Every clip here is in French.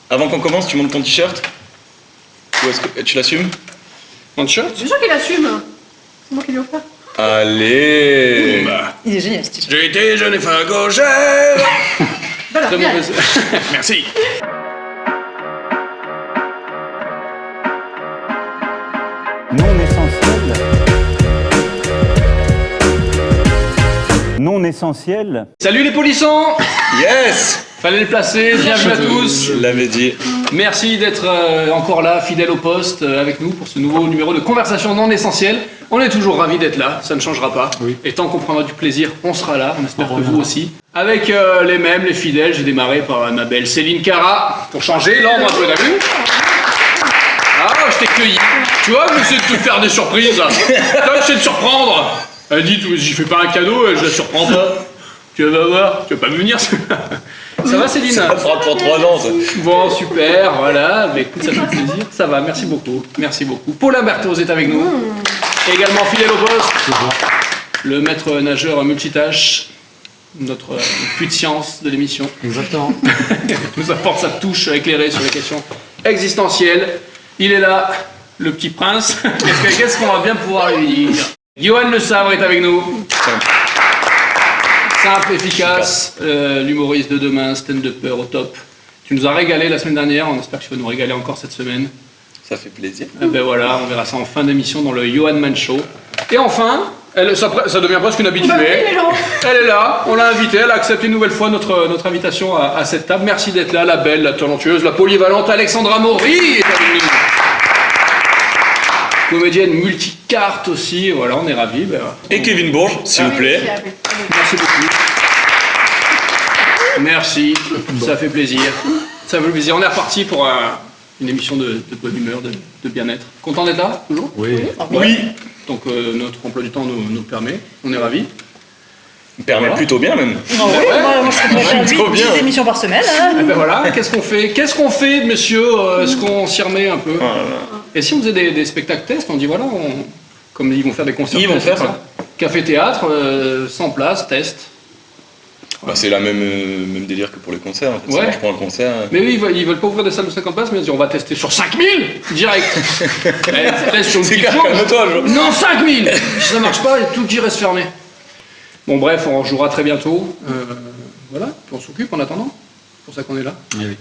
Avant qu'on commence, tu montes ton t-shirt? Ou est-ce que tu l'assumes? Mon t-shirt? Je suis sûr qu'il assume. C'est moi qui lui ai offert. Allez. Il est génial ce t-shirt. J'ai été jeune et fin gaucher. Très mauvaise. Merci. Non essentiel. Non essentiel. Salut les polissons! Yes. Fallait le placer, bienvenue à tous. Je l'avais dit. Merci d'être encore là, fidèle au poste, avec nous pour ce nouveau numéro de Conversation non essentielle. On est toujours ravis d'être là, ça ne changera pas. Oui. Et tant qu'on prendra du plaisir, on sera là, on espère que vous aussi. Avec les mêmes, les fidèles, j'ai démarré par ma belle Céline Cara, pour changer l'ordre un peu, t'as vu? Ah, je t'ai cueilli. Tu vois, j'essaie de te faire des surprises. Là, j'essaie de te surprendre. Elle dit, j'y fais pas un cadeau, je la surprends pas. Tu vas voir, tu vas pas me venir. Ça va Céline? Ça fera pour 3 ans ça. Bon, super, voilà, mais écoute, ça fait plaisir. Ça va, merci beaucoup, merci beaucoup. Paulin Berthoz est avec nous, également fidèle au poste. Le maître nageur multitâche, notre puits de science de l'émission. Exactement. Nous apporte sa touche éclairée sur les questions existentielles. Il est là, le petit prince. Qu'est-ce qu'on va bien pouvoir lui dire? Johan Le Sabre est avec nous. Simple, efficace, l'humoriste de demain, stand-upper au top. Tu nous as régalé la semaine dernière, on espère que tu vas nous régaler encore cette semaine. Ça fait plaisir. Ben voilà, on verra ça en fin d'émission dans le Johan Man Show. Et enfin, ça devient presque une habituée. Elle est là, on l'a invitée, elle a accepté une nouvelle fois notre invitation à cette table. Merci d'être là, la belle, la talentueuse, la polyvalente Alexandra Maury est avec nous. Comédienne multicarte aussi, voilà, on est ravis. Ben, Et Kevin Bourges, s'il vous plaît. merci beaucoup. Merci, ça fait plaisir. Ça fait plaisir. On est reparti pour une émission de bonne humeur, de bien-être. Content d'être là, toujours? Oui. Oui. Donc notre emploi du temps nous permet, on est ravis. Il permet plutôt bien même. Non, oui, moi je serais prêt à faire Trop bien. 10 émissions par semaine. Et ben voilà, qu'est-ce qu'on fait, monsieur? Est-ce qu'on s'y remet un peu? Oh là là. Et si on faisait des spectacles tests, on dit voilà, comme ils vont faire des concerts. Ils vont tests, faire ça. Café-théâtre, 100 places, test. Bah, c'est la même délire que pour les concerts. En fait. Ouais. Ça marche pour un concert. Mais oui, ils veulent pas ouvrir des salles de 50 places, mais ils disent on va tester sur 5000 direct. Test sur une C'est petite clair, chose. calme-toi. Non, 5000. Si ça marche pas, tout qui reste fermé. Bon bref, on rejouera très bientôt. Voilà, on s'occupe en attendant. C'est pour ça qu'on est là. Oui,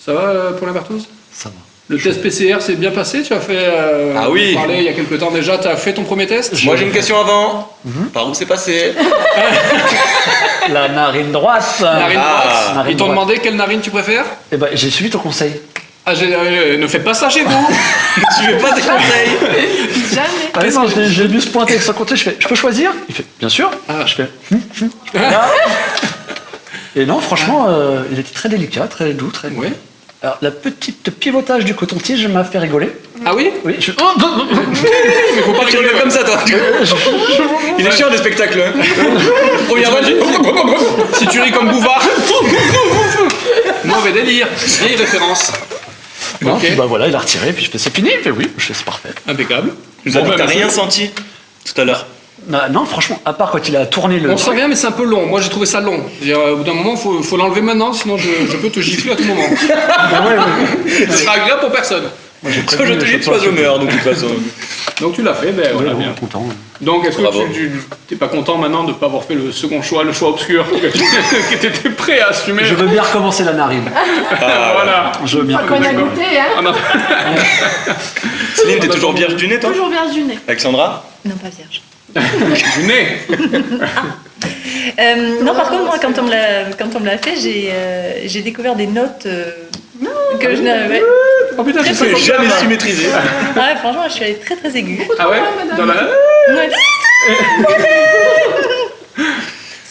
Ça va pour la Berthoz? ça va. Le test PCR s'est bien passé, tu as fait Ah oui. parler il y a quelques temps déjà, tu as fait ton premier test? Moi j'ai une question avant. Par où c'est passé? La narine droite. Narine droite. narine Ils t'ont droite. demandé quelle narine tu préfères? Eh ben, j'ai suivi ton conseil. Ah, ne faites pas ça chez vous. Tu veux pas des conseils? Jamais. Ah oui, non, j'ai dû se pointer avec son conseil. Je fais, je peux choisir? Il fait, bien sûr. Ah. Je fais, Là. Et non, franchement, il était très délicat, très doux, très. Ouais. Alors, la petite pivotage du coton-tige m'a fait rigoler. Ah oui? Oui, je... Mais faut pas Tu rigoler rigoles comme ça toi. Il est chiant le spectacle. Hein. Première fois, Si tu ris comme Bouvard. Mauvais délire. Vieille référence. Non, Ok. puis bah voilà, il a retiré, puis je fais, c'est fini? Il fait, oui, je fais, c'est parfait. Impeccable. nous as dit que t'as bah, rien senti tout à l'heure. Non, franchement, à part quand il a tourné le. On sent bien, mais c'est un peu long. Moi, j'ai trouvé ça long. C'est-à-dire, au bout d'un moment, faut l'enlever maintenant, sinon je peux te gifler à tout moment. Ce sera agréable pour personne. Moi, j'ai Toi, prévenu, je te dis, sais toi, pas je si- meurs de toute façon. Donc tu l'as fait, ben Oui, voilà, oui, bien. content. Donc est-ce Bravo. que tu t'es pas content maintenant de ne pas avoir fait le second choix, le choix obscur que tu étais prêt à assumer? Je veux bien recommencer la narine. Voilà. Je veux bien Pas qu'on a recommencer. goûté, hein. Ah non. Céline, t'es toujours vierge du nez toi? Toujours vierge du nez. Alexandra? Non, pas vierge. Du nez. Non, par contre, moi, quand on me l'a fait, j'ai découvert des notes que je n'avais. Oh putain, j'ai C'est pas jamais su maîtriser. Ouais, franchement, je suis allée très très aiguë. Ah ouais? Dans la... Ouais.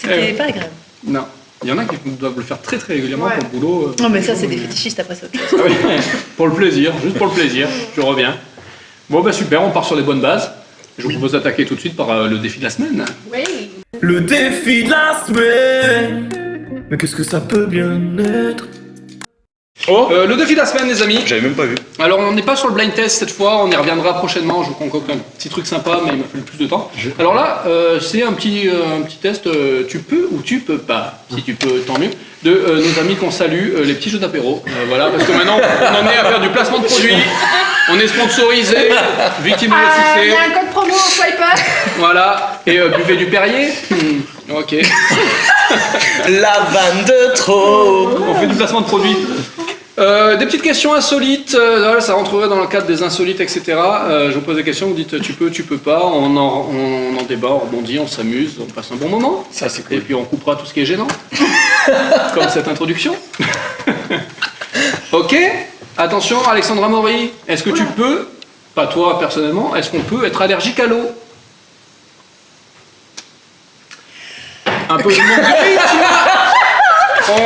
C'était Eh. pas agréable. Non. Il y en a qui doivent le faire très très régulièrement Ouais. pour le boulot. Non, mais ça, c'est des fétichistes après ça. Autre chose. Ah oui. Pour le plaisir, juste pour le plaisir. Je reviens. Bon bah super, on part sur les bonnes bases. Je vous propose d'attaquer tout de suite par le défi de la semaine. Oui. Le défi de la semaine. Mais qu'est-ce que ça peut bien être? Oh, Le défi de la semaine, les amis. j'avais même pas vu. Alors, on n'est pas sur le blind test cette fois, on y reviendra prochainement. Je vous concocte un petit truc sympa, mais il m'a fallu plus de temps. Alors là, c'est un petit test. Tu peux ou tu peux pas. Si tu peux, tant mieux. De nos amis qu'on salue, les petits jeux d'apéro. Voilà, parce que maintenant, on en est à faire du placement de produits. On est sponsorisé, victime de Il y succès. a un code promo en swipe up. Voilà, et buvez du Perrier. Ok. La vanne de trop. On fait du placement de produits. Des petites questions insolites, voilà, ça rentrerait dans le cadre des insolites, etc. Je vous pose des questions, vous dites tu peux pas, on en débat, on rebondit, on s'amuse, on passe un bon moment. Ça, c'est Et cool. puis on coupera tout ce qui est gênant, comme cette introduction. Ok, attention Alexandra Maury, est-ce que tu peux, pas toi personnellement, est-ce qu'on peut être allergique à l'eau? Un peu de monde de oui, tu vois.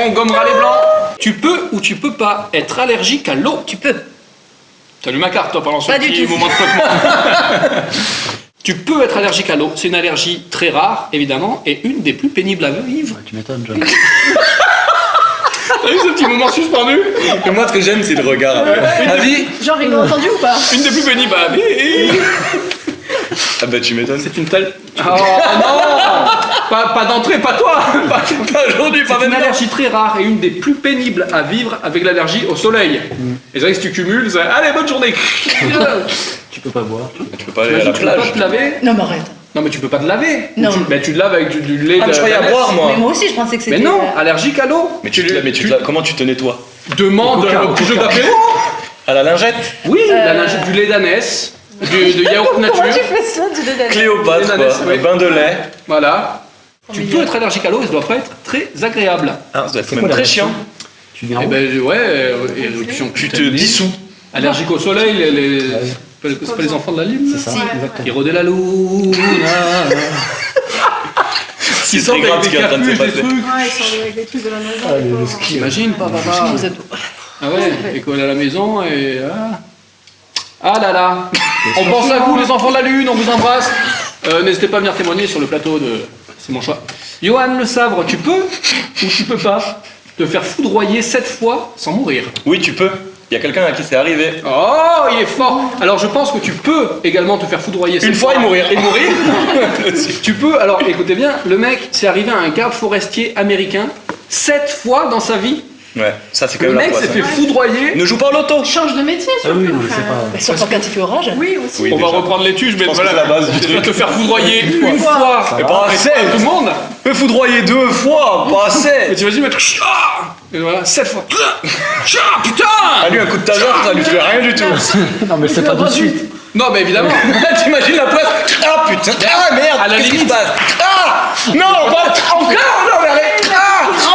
On gommera les blancs. Tu peux ou tu peux pas être allergique à l'eau? Tu peux. T'as lu ma carte toi pendant ce Pas du petit tout. moment de flottement. Tu peux être allergique à l'eau, c'est une allergie très rare évidemment et une des plus pénibles à vivre. Tu m'étonnes, John. T'as vu ce petit moment suspendu? Et moi, ce que j'aime, c'est le regard. Avis? Genre, ils l'ont entendu ou pas? Une des plus pénibles à vivre. Ah bah, tu m'étonnes. C'est une telle... Oh non, pas d'entrée, pas toi. Pas aujourd'hui, pas C'est une maintenant. allergie très rare et une des plus pénibles à vivre avec l'allergie au soleil. Et c'est vrai que si tu cumules, ça... allez, bonne journée. Tu peux pas boire. Tu peux pas aller à la Tu peux pas plage. te laver? Non, mais arrête. Non, mais tu peux pas te laver. Non. Tu te laves avec du lait Ah, mais je croyais à d'ânesse. boire, moi. Mais moi aussi, je pensais que c'était. Mais non, allergique à l'eau. Mais comment tu te nettoies? Demande au petit jeu d'apéro. À la lingette? Oui, du lait d'ânesse, de yaourt nature. Comment tu fais ça, tu le donnes? Cléopâtre, Les ânesses, quoi. oui. Un bain de lait. Voilà. Tu peux être allergique à l'eau et ça doit pas être très agréable. Ah, ça doit être C'est même quoi la très version? chiant. Tu viens Eh où? ben ouais, éruption Tu te cutanée. dissous. Allergique au soleil, c'est pas les enfants de la lune C'est ça, Ouais. exactement. qui rôdaient la lune. C'est très grave ce qui est en train de se des passer. trucs. Ouais, ils sont avec des trucs de la maison. Ah, le quoi. ski. T'imagines, papa. Aux ados. Ah ouais, école à la maison et... Ah là là. On pense à vous les enfants de la Lune, on vous embrasse. N'hésitez pas à venir témoigner sur le plateau de... C'est mon choix. Johan Le Sabre, tu peux ou tu peux pas te faire foudroyer 7 fois sans mourir? Oui, tu peux. Il y a quelqu'un à qui c'est arrivé. Oh, il est fort. Alors je pense que tu peux également te faire foudroyer 7 Une fois et mourir. Et mourir. Tu peux, alors écoutez bien, le mec, c'est arrivé à un garde forestier américain 7 fois dans sa vie. Ouais, ça c'est quand Le même la mec poisse. s'est fait hein. foudroyer. Ne joue pas au loto. Change de métier, Ah surtout. oui, non, mais c'est enfin, pas. Bah, surtout quand il fait orage. Oui, aussi. Oui, On va déjà. reprendre les tuches, mais pense que voilà. c'est la base du Tu vas truc. te faire foudroyer une fois. Mais pas assez. Tout le monde. Me foudroyer 2 fois, pas Mais assez. t'imagines mettre... Et voilà, 7 fois. Putain. Ah, lui, un coup de taser, ça lui fait rien du tout. Non, mais c'est pas tout de suite. Non, mais évidemment. T'imagines la poisse? Ah putain. Ah merde. À la qu'est-ce qui limite. se passe? Ah non, pas encore. Non, mais allez. Ah oh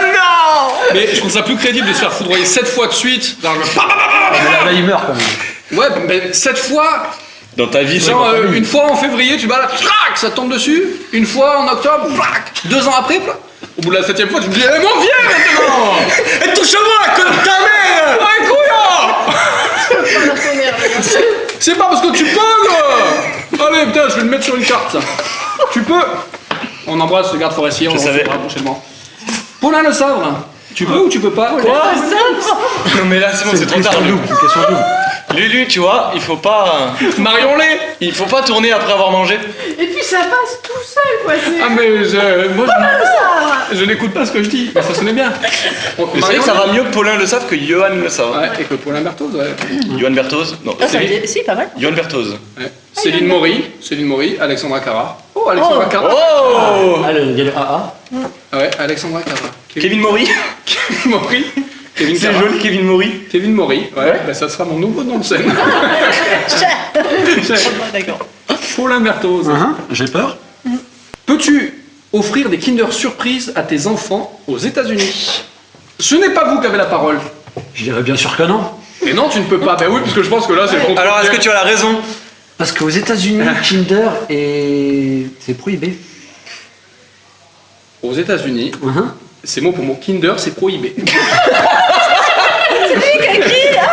non. Mais je trouve ça plus crédible de se faire foudroyer 7 fois de suite. Dans le... Là, il meurt quand même. Ouais, mais 7 fois. Dans ta vie, c'est Genre, pas une fois en février, tu balades, trac, ça tombe dessus. Une fois en octobre, trac. 2 ans après, plac. Au bout de la 7e fois, tu me dis, eh, mon vieux maintenant. Et touche-moi comme ta mère. Ouais, couillard. Pas la tonnerre, les gars. C'est pas parce que tu peux, là. Allez, putain, je vais le mettre sur une carte, ça. Tu peux. On embrasse le garde forestier, on Je le savais. retrouvera prochainement. Paulin Le Sabre, tu peux ou tu peux pas? Quoi? Non mais là c'est bon, c'est trop tard. Une question double. Lulu, tu vois, il faut pas tourner après avoir mangé. Et puis ça passe tout seul, quoi. C'est... Ah mais moi je n'écoute pas ce que je dis, mais ça sonnait bien. Mais c'est vrai que ça va mieux que Paulin Le Savre que Johan Le Savre. Ouais, et que Paulin Berthoz, ouais. Johan Berthoz. Non, Ah, ça veut dire... Si, pas mal. Johan Berthoz. Ouais. Céline Maury, Alexandra Cara. Oh, Alexandra Cara. Oh Ah, il y a le AA. Ah ouais, Alexandra Cara. Kevin Maury. Kevin Maury. Kevin C'est Cara. joli, Kevin Maury. Kevin Maury, ouais, bah, ça sera mon nouveau nom de scène. D'accord. Paulin Berthoz. J'ai peur. Peux-tu offrir des Kinder Surprise à tes enfants aux États-Unis? Ce n'est pas vous qui avez la parole. Je dirais bien sûr que non. Et non, tu ne peux pas. Ben oui, parce que je pense que là, c'est le contre. Alors est-ce que tu as la raison? Parce qu'aux États-Unis, Kinder c'est prohibé. Aux États-Unis, c'est mot pour mot. Kinder, c'est prohibé.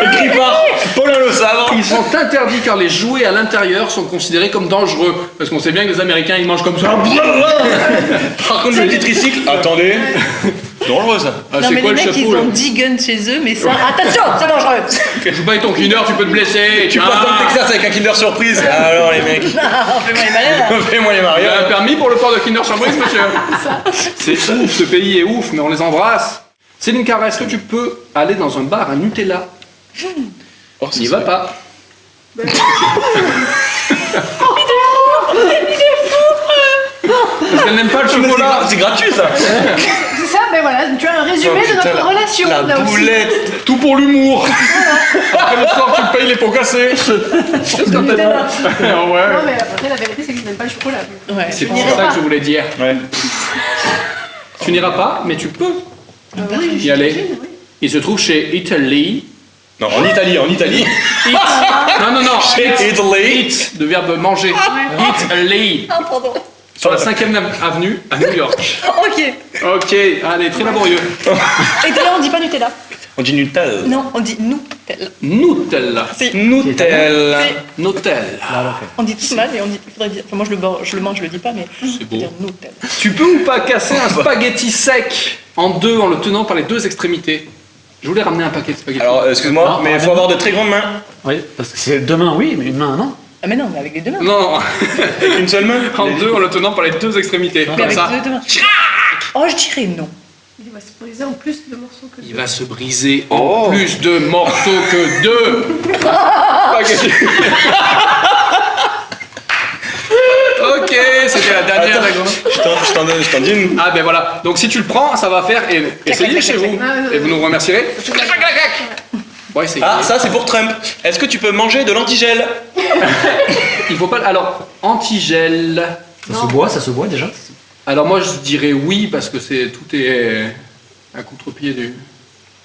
Écrit par Paulin Le Savre. Ils sont interdits car les jouets à l'intérieur sont considérés comme dangereux. Parce qu'on sait bien que les Américains, ils mangent comme ça. Par contre, le petit tricycle. Attendez. Dangereux ça. Ah, Non, c'est mais quoi les le mecs, ils chapeau là ont 10 guns chez eux, mais ça. Attention, c'est dangereux! Joue pas avec ton Kinder, tu peux te blesser. Tu passes dans le Texas avec un Kinder Surprise. Alors les mecs, Non, fais-moi les malins là! fais-moi les Il y Mario. a un permis pour le port de Kinder Surprise, monsieur? C'est ouf, ce pays est ouf, mais on les embrasse. Céline Cara, est-ce que tu peux aller dans un bar à Nutella? Oh, Il va pas. Parce qu'elle n'aime pas le chocolat. C'est gratuit ça. C'est ça, ben voilà, tu as un résumé de notre relation. La là aussi. boulette. Tout pour l'humour. Après le soir, tu payes les pots cassés. Qu'est-ce qu'on Nutella. ouais. Non, mais après, la vérité, c'est que je n'aime pas le chocolat. Ouais, C'est je pour n'irai ça pas. que je voulais dire. Ouais. Tu n'iras pas, mais tu peux Oui, y aller. j'imagine, oui. Il se trouve chez Italy. Non, en Italie, en Italie. Eat. Non. Chez Italy. Eat, de verbe manger. Italy. Ah, pardon. Sur la 5e avenue à New York. Ok. Ok, allez, très laborieux. Et d'ailleurs, on dit pas Nutella. On dit Nutella. Non, on dit Nutella. Nutella. Si. Nutella. Nutella. On dit tout mal, et on dit. Il faudrait dire. Enfin, moi, je le mange, je le dis pas, mais. C'est beau. Dire Nutella. Tu peux ou pas casser un spaghetti sec en deux en le tenant par les deux extrémités? Je voulais ramener un paquet de spaghettis. Alors, excuse-moi, Non, mais il faut non. avoir de très grandes mains. Oui, parce que c'est deux mains, oui, mais une main, non. Ah, mais non, mais avec les deux mains. Non, Avec une seule main. en deux en le tenant par les deux extrémités. Mais Comme avec ça. deux mains. Oh, je dirais non. Il va se briser en plus de morceaux que Il va se briser en plus de morceaux que deux. Spaghettis. Ok, c'était la dernière Attends, règle. je t'en dis une. Ah ben voilà, donc si tu le prends, ça va faire et essayez clac, chez clac, vous. clac. Et vous nous remercierez. Bon, essayez. Ah, ça c'est pour Trump. Est-ce que tu peux manger de l'antigel? Il faut pas. Alors, antigel. Ça se boit déjà. Alors moi je dirais oui parce que tout est à contre-pied du.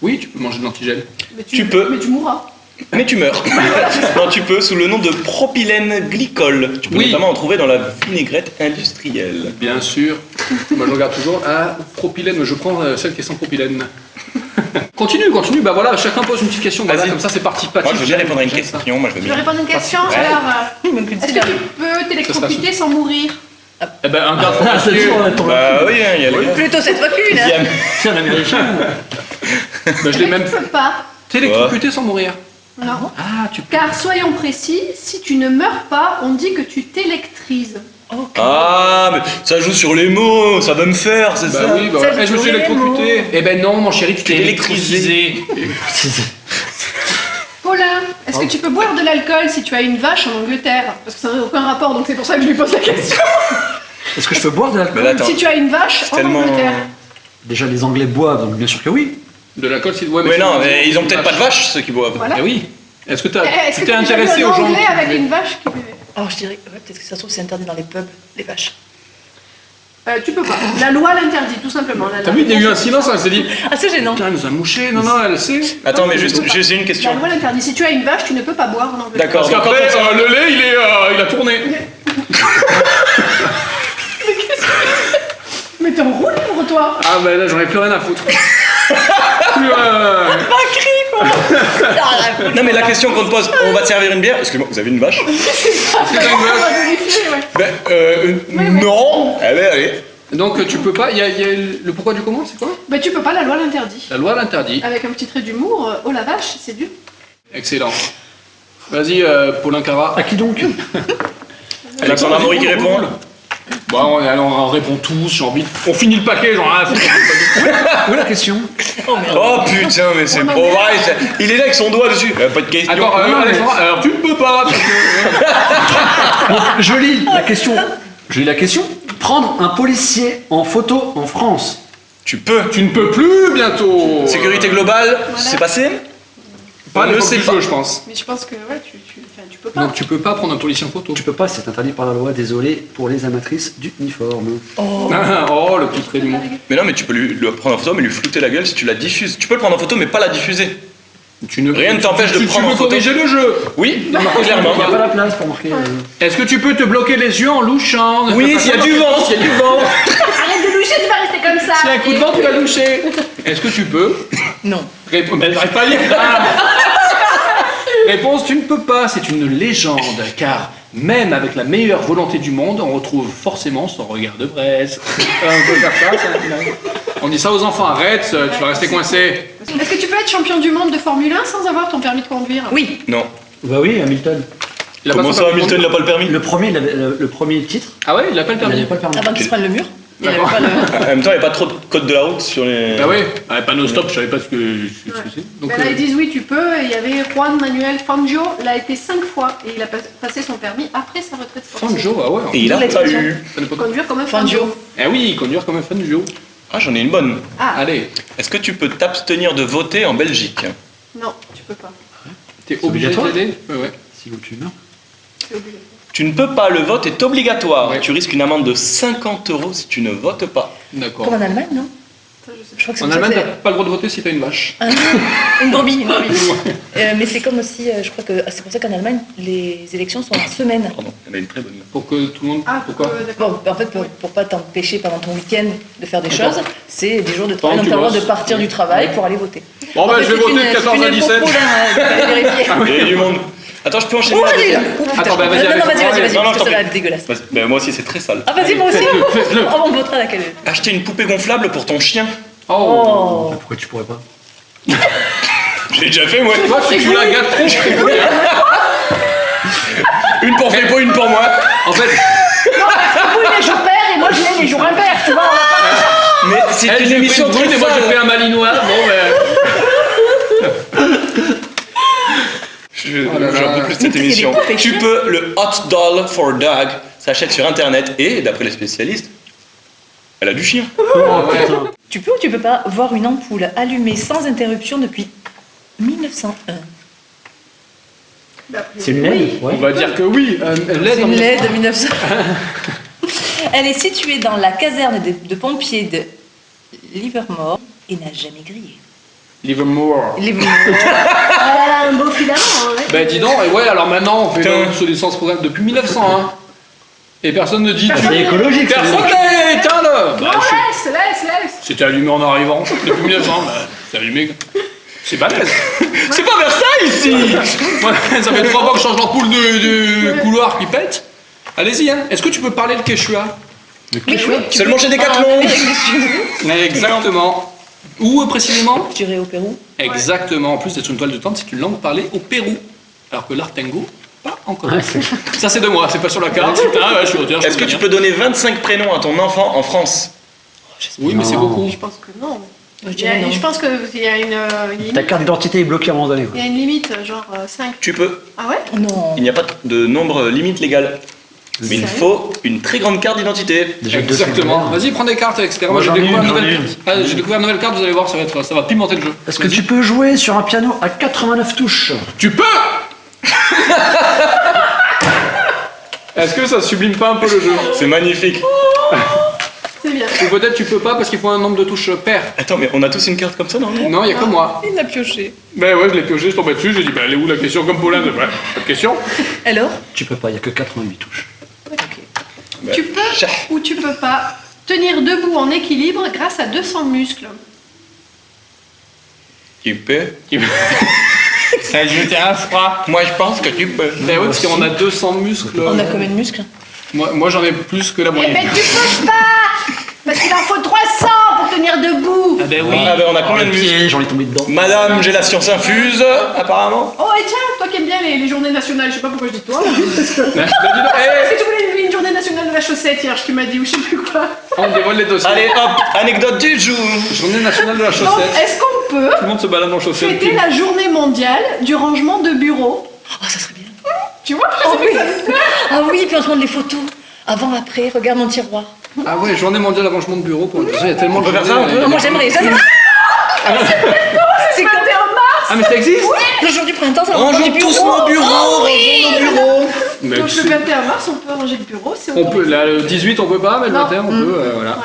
Oui, tu peux manger de l'antigel. Mais Tu peux. Mais tu mourras. Mais tu meurs. Non, tu peux sous le nom de propylène glycol. Tu peux Oui. notamment en trouver dans la vinaigrette industrielle. Bien sûr. Moi je regarde toujours. Ah, propylène, je prends celle qui est sans propylène. Continue. Bah voilà, chacun pose une petite question. Voilà, Vas-y. comme ça c'est parti. Moi je veux bien répondre à une J'aime ça. question. Moi je veux Je vais bien. répondre à une question. Ouais. Alors, Il manque une est-ce que syllabe. tu peux t'électrocuter sans mourir? Eh ben un garde Ah, c'est forestier. toujours ton Bah oui, hein, il y a les gars. Plutôt cette fois qu'une, hein. C'est un américain. Ben, je l'ai même Tu peux pas. télécomputé sans mourir. Non. Ah, tu peux. Car soyons précis, si tu ne meurs pas, on dit que tu t'électrises. Ah, mais ça joue sur les mots, ça va me faire, c'est Bah ça. oui, bah Ça, ouais. Eh, je me suis c'est électrocuté. Eh ben non, mon chéri, tu t'es électrisé. électrisé. Paulin, est-ce que tu peux boire de l'alcool si tu as une vache en Angleterre? Parce que ça n'a aucun rapport, donc c'est pour ça que je lui pose la question. Est-ce que je peux boire de l'alcool? Mais là, attends, Si tu as une vache en tellement. Angleterre. Déjà, les Anglais boivent, donc bien sûr que oui. De l'alcool, c'est. Ouais, Mais non, c'est- mais ils ont peut-être pas de vache, ceux qui boivent. Voilà. Eh oui. Est-ce que Est-ce tu que t'es tu as intéressé vu aux un gens Anglais qui avec buvaient une vache qui buvait? Oh, je dirais. Ouais, peut-être que ça se trouve, c'est interdit dans les pubs, les vaches. Tu peux pas. La loi l'interdit, tout simplement. T'as vu, il y a eu un silence, elle s'est dit. Ah, c'est gênant. Putain, elle nous a mouché. Non, elle sait. Attends, mais juste, j'ai une La question. loi l'interdit. Si tu as une vache, tu ne peux pas boire en Angleterre. D'accord. Parce qu'après, le lait, il a tourné. Mais t'es en roue libre, toi. Ah, bah là, j'en ai plus rien à foutre. Plus, Pas cri, quoi. Non, mais la question qu'on te pose, on va te servir une bière. Excusez-moi, vous avez une vache? c'est dingue. On va vérifier, ouais. Ben, non. Eh ben, allez. Donc, tu peux pas. Il y a le pourquoi du comment, c'est quoi? Bah tu peux pas, la loi l'interdit. La loi l'interdit. Avec un petit trait d'humour, oh la vache, c'est dur. Excellent. Vas-y, Paulin Cara. À qui donc? Alexandre Amaury qui répond. Bon, on répond tous, j'ai envie. On finit le paquet, genre. Ah, Où est la question? Oh, merde. Oh putain, mais c'est pas vrai. Il est là avec son doigt dessus. Pas de question. D'accord, Alexandre, alors tu ne peux pas. parce que- Donc, je lis la question. Prendre un policier en photo en France. Tu peux. Tu ne peux plus bientôt. Sécurité globale, c'est passé? Pas On ne le sait du pas. jeu, je pense. Mais je pense que ouais, tu peux pas. Donc tu peux pas prendre un policier en photo. Tu peux pas, c'est interdit par la loi, désolé pour les amatrices d'uniforme. Oh. Oh, le petit trait du monde. Mais non, mais tu peux le prendre en photo, mais lui flouter la gueule si tu la diffuses. Tu peux le prendre en photo, mais pas la diffuser. Rien ne t'empêche de prendre en Tu photo. peux corriger le jeu. Oui, Il clairement. n'y a pas la place pour marquer. Est-ce que tu peux te bloquer les yeux en louchant? Oui, s'il y a du vent. S'il y a du vent. Arrête de loucher, tu vas rester comme ça. S'il y a un coup de vent, tu vas loucher. Est-ce que tu peux? Non. J'arrive pas à lire. Réponse, tu ne peux pas, c'est une légende, car même avec la meilleure volonté du monde, on retrouve forcément son regard de braise. On peut faire ça, On dit ça aux enfants, arrête, tu vas rester coincé. Est-ce que tu peux être champion du monde de Formule 1 sans avoir ton permis de conduire? Oui. Non. Bah oui, Hamilton. Il a Comment pas ça, son permis de Hamilton, il a pas le permis? Le premier, le premier titre, Ah ouais, il a pas le il permis. n'avait pas le permis. Avant qu'il se prenne le mur. Il avait D'accord. pas le... En même temps, il n'y a pas trop de code de la route sur les. Ah ouais, panneau stop, je savais pas ce que c'est. Donc, Mais là, ils disent oui, tu peux. Et il y avait Juan Manuel Fangio, il a été 5 fois et il a passé son permis après sa retraite sportive. Fangio, ah ouais. Et il a D'où pas l'expression. eu. Ça n'est pas- Conduire comme un Fangio. Fangio. Eh oui, conduire comme un Fangio. Ah, j'en ai une bonne. Ah, Allez, Est-ce que tu peux t'abstenir de voter en Belgique? non, tu peux pas. t'es C'est obligé d'y obligatoire aller? Ouais. Si vous tu meurs. C'est obligatoire. Tu ne peux pas, le vote est obligatoire. Ouais. Tu risques une amende de 50 € si tu ne votes pas. D'accord. Comme en Allemagne, non? Ça, je sais Je crois que c'est En pour ça Allemagne, que t'as pas le droit de voter si t'as une vache. Une brebis, une brebis. Mais c'est comme aussi, je crois que c'est pour ça qu'en Allemagne, les élections sont en semaine. Pardon, il y en a une très bonne. Pour que tout le monde. Ah, Pourquoi d'accord. Bon, en fait, pour pas t'empêcher pendant ton week-end de faire des choses, c'est des jours de travail, Pendant donc que t'as tu le droit de bosses. partir du travail pour aller voter. Bon, En bah, fait, je vais c'est voter une- de 14 c'est à une 17. info, là, fallait vérifier. Il y a du monde. Attends, je peux enchaîner Oh, la allez là. deuxième? Oh, putain. Attends, bah, vas-y, Non, avec non, vas-y, moi. vas-y, Non, non, parce que je ça t'en va être dégueulasse. Vas-y, ben, moi aussi, c'est très sale. Ah, vas-y, moi aussi. Faites-le. Oh, on votera laquelle. Acheter une poupée gonflable pour ton chien. Oh. Oh. Pourquoi tu pourrais pas? J'ai déjà fait, moi. Toi, tu la gâtes trop, je t'ai voulu, hein. Une pour Frépo, une pour moi. En fait, Oui, les jours pairs et moi, j'ai les jours impairs, tu vois. Mais c'est elle, une j'ai fait émission une brune très et moi, j'ai fait sale. un malinois. Bon, Oh là là. J'en peux plus de Mais cette il y a des émission. poupées Tu chiens. peux, le Hot Doll for Dog s'achète sur internet et, d'après les spécialistes, elle a du chien. Ah ouais. Tu peux ou tu peux pas voir une ampoule allumée sans interruption depuis 1901? C'est une LED? On Ouais. va dire que oui. LED, C'est une LED de 1900. Elle est située dans la caserne de pompiers de Livermore et n'a jamais grillé. Livermore. Livermore. Elle a un beau filament, hein. Ben dis donc, et ouais, alors maintenant on fait Putain. l'obsolescence programme depuis 1901. Et personne ne dit. C'est écologique. ça. Personne n'est éteint-le. Non, laisse. C'était allumé en arrivant. Depuis 1900, bah, c'est allumé. C'est balèze. C'est pas Versailles ici. Voilà, ça fait 3 fois que je change l'ampoule de couloir qui pète. Allez-y, hein. Est-ce que tu peux parler le Quechua? Oui, Seulement chez Decathlon. Exactement. Où précisément? Je dirais au Pérou. Exactement. En plus d'être une toile de tente, c'est une langue parlée au Pérou. Alors que l'artengo, pas encore. Ouais, c'est- Ça c'est de moi, c'est pas sur la carte. Ah ouais, je suis auteur. je Est-ce que peux tu dire. peux donner 25 prénoms à ton enfant en France? Oui, mais c'est Non. beaucoup. Je pense que non. Je dirais non. Je pense qu'il y a une limite. Ta carte d'identité est bloquée à un moment donné. Il y a une limite, genre 5. Tu peux. Ah ouais? Non. Il n'y a pas de nombre limite légal. Mais il Sérieux faut une très grande carte d'identité. Déjà que Exactement. deux, Vas-y, prends des cartes, etc. Moi, j'ai j'en ai découvert une, une j'en ai nouvelle une. carte. Ah, j'ai découvert une nouvelle carte, vous allez voir, ça va pimenter le jeu. Est-ce que Vas-y. tu peux jouer sur un piano à 89 touches? Tu peux Est-ce que ça sublime pas un peu le jeu? C'est magnifique. C'est bien. Ou peut-être tu peux pas parce qu'il faut un nombre de touches pair. Attends, mais on a tous une carte comme ça, non? Non, il y a que moi. Il l'a pioché. Ben ouais, je l'ai pioché, je tombais dessus, j'ai dit, ben elle est où la question comme Paulin? Ouais, pas de question. Alors? Tu peux pas, il y a que 88 touches. Tu peux ou tu peux pas tenir debout en équilibre grâce à 200 muscles. Tu peux. Ça a jeté un froid. Moi, je pense que tu peux. Ben ouais, parce qu'on a 200 muscles. On a combien de muscles? Moi j'en ai plus que la Eh moyenne. ben tu peux pas! Parce qu'il en faut 300 pour tenir debout! Ah ben oui. Ah, ben, on a combien de muscles? Pied, j'en ai tombé dedans. Madame, j'ai la science infuse, apparemment. Oh et tiens, toi qui aimes bien les journées nationales, je sais pas pourquoi je dis toi, mais parce que... Ben, dis donc, Est-ce que tu voulais une journée nationale de la chaussette hier, tu m'as dit, ou je sais plus quoi. on dévoile les dossiers. Allez, hop, anecdote du jour. Journée nationale de la Donc, chaussette. est-ce qu'on peut Tout le monde se balade en chaussettes. fêter la journée mondiale du rangement de bureau? Oh, ça serait bien. Tu vois? Oh oui. Ah oui, puis on se montre les photos. Avant, après, regarde mon tiroir. Ah ouais, journée mondiale d'arrangement de bureau. Pour... Il y a tellement de peut faire ça, journées, un peu Non, moi j'aimerais. C'est 21 mars! Ah mais ça existe? Le jour du printemps, ça va Rangeons du bureau. tous nos bureaux, Oh, oui. rangeons nos bureaux. Mais Donc tu le sais, 21 mars, on peut ranger le bureau, c'est on peut, là, le 18 on peut pas, mais le Non. 21 on peut, voilà. Voilà.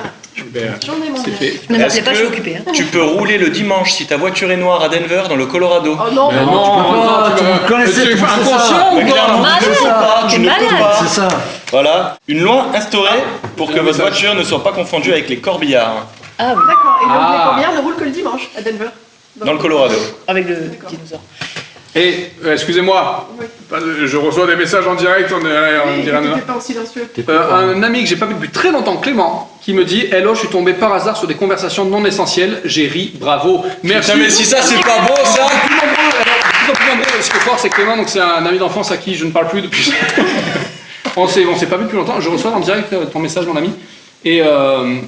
Ben, Journée c'est mondiale. fait. Ne m'appelez Est-ce pas, je suis que occupée. Hein. tu peux rouler le dimanche si ta voiture est noire à Denver dans le Colorado? Oh non! Ben non, tu peux pas, tu tu vas- connaissais tu es tout ça. inconscient Mais ou clairement, quoi? tu ne peux pas, tu T'es ne peux malade. pas. C'est ça. Voilà, une loi instaurée pour que Le votre message. voiture ne soit pas confondue avec les corbillards Ah oui, D'accord, et donc Ah. les combien ne roulent que le dimanche à Denver? dans le Colorado. avec le D'accord. dinosaure. Et, excusez-moi, Oui. je reçois des messages en direct, on Oui, dirait... t'es pas en silencieux. Un ami que j'ai pas vu depuis très longtemps, Clément, qui me dit Hello, je suis tombé par hasard sur des conversations non essentielles, j'ai ri, bravo. Merci. Putain, mais si ça, c'est pas beau, ça. Plus nombreux, ce qui est fort, c'est Clément, donc c'est un ami d'enfance à qui je ne parle plus depuis. on s'est pas vu depuis longtemps. Je reçois en direct ton message, mon ami. Et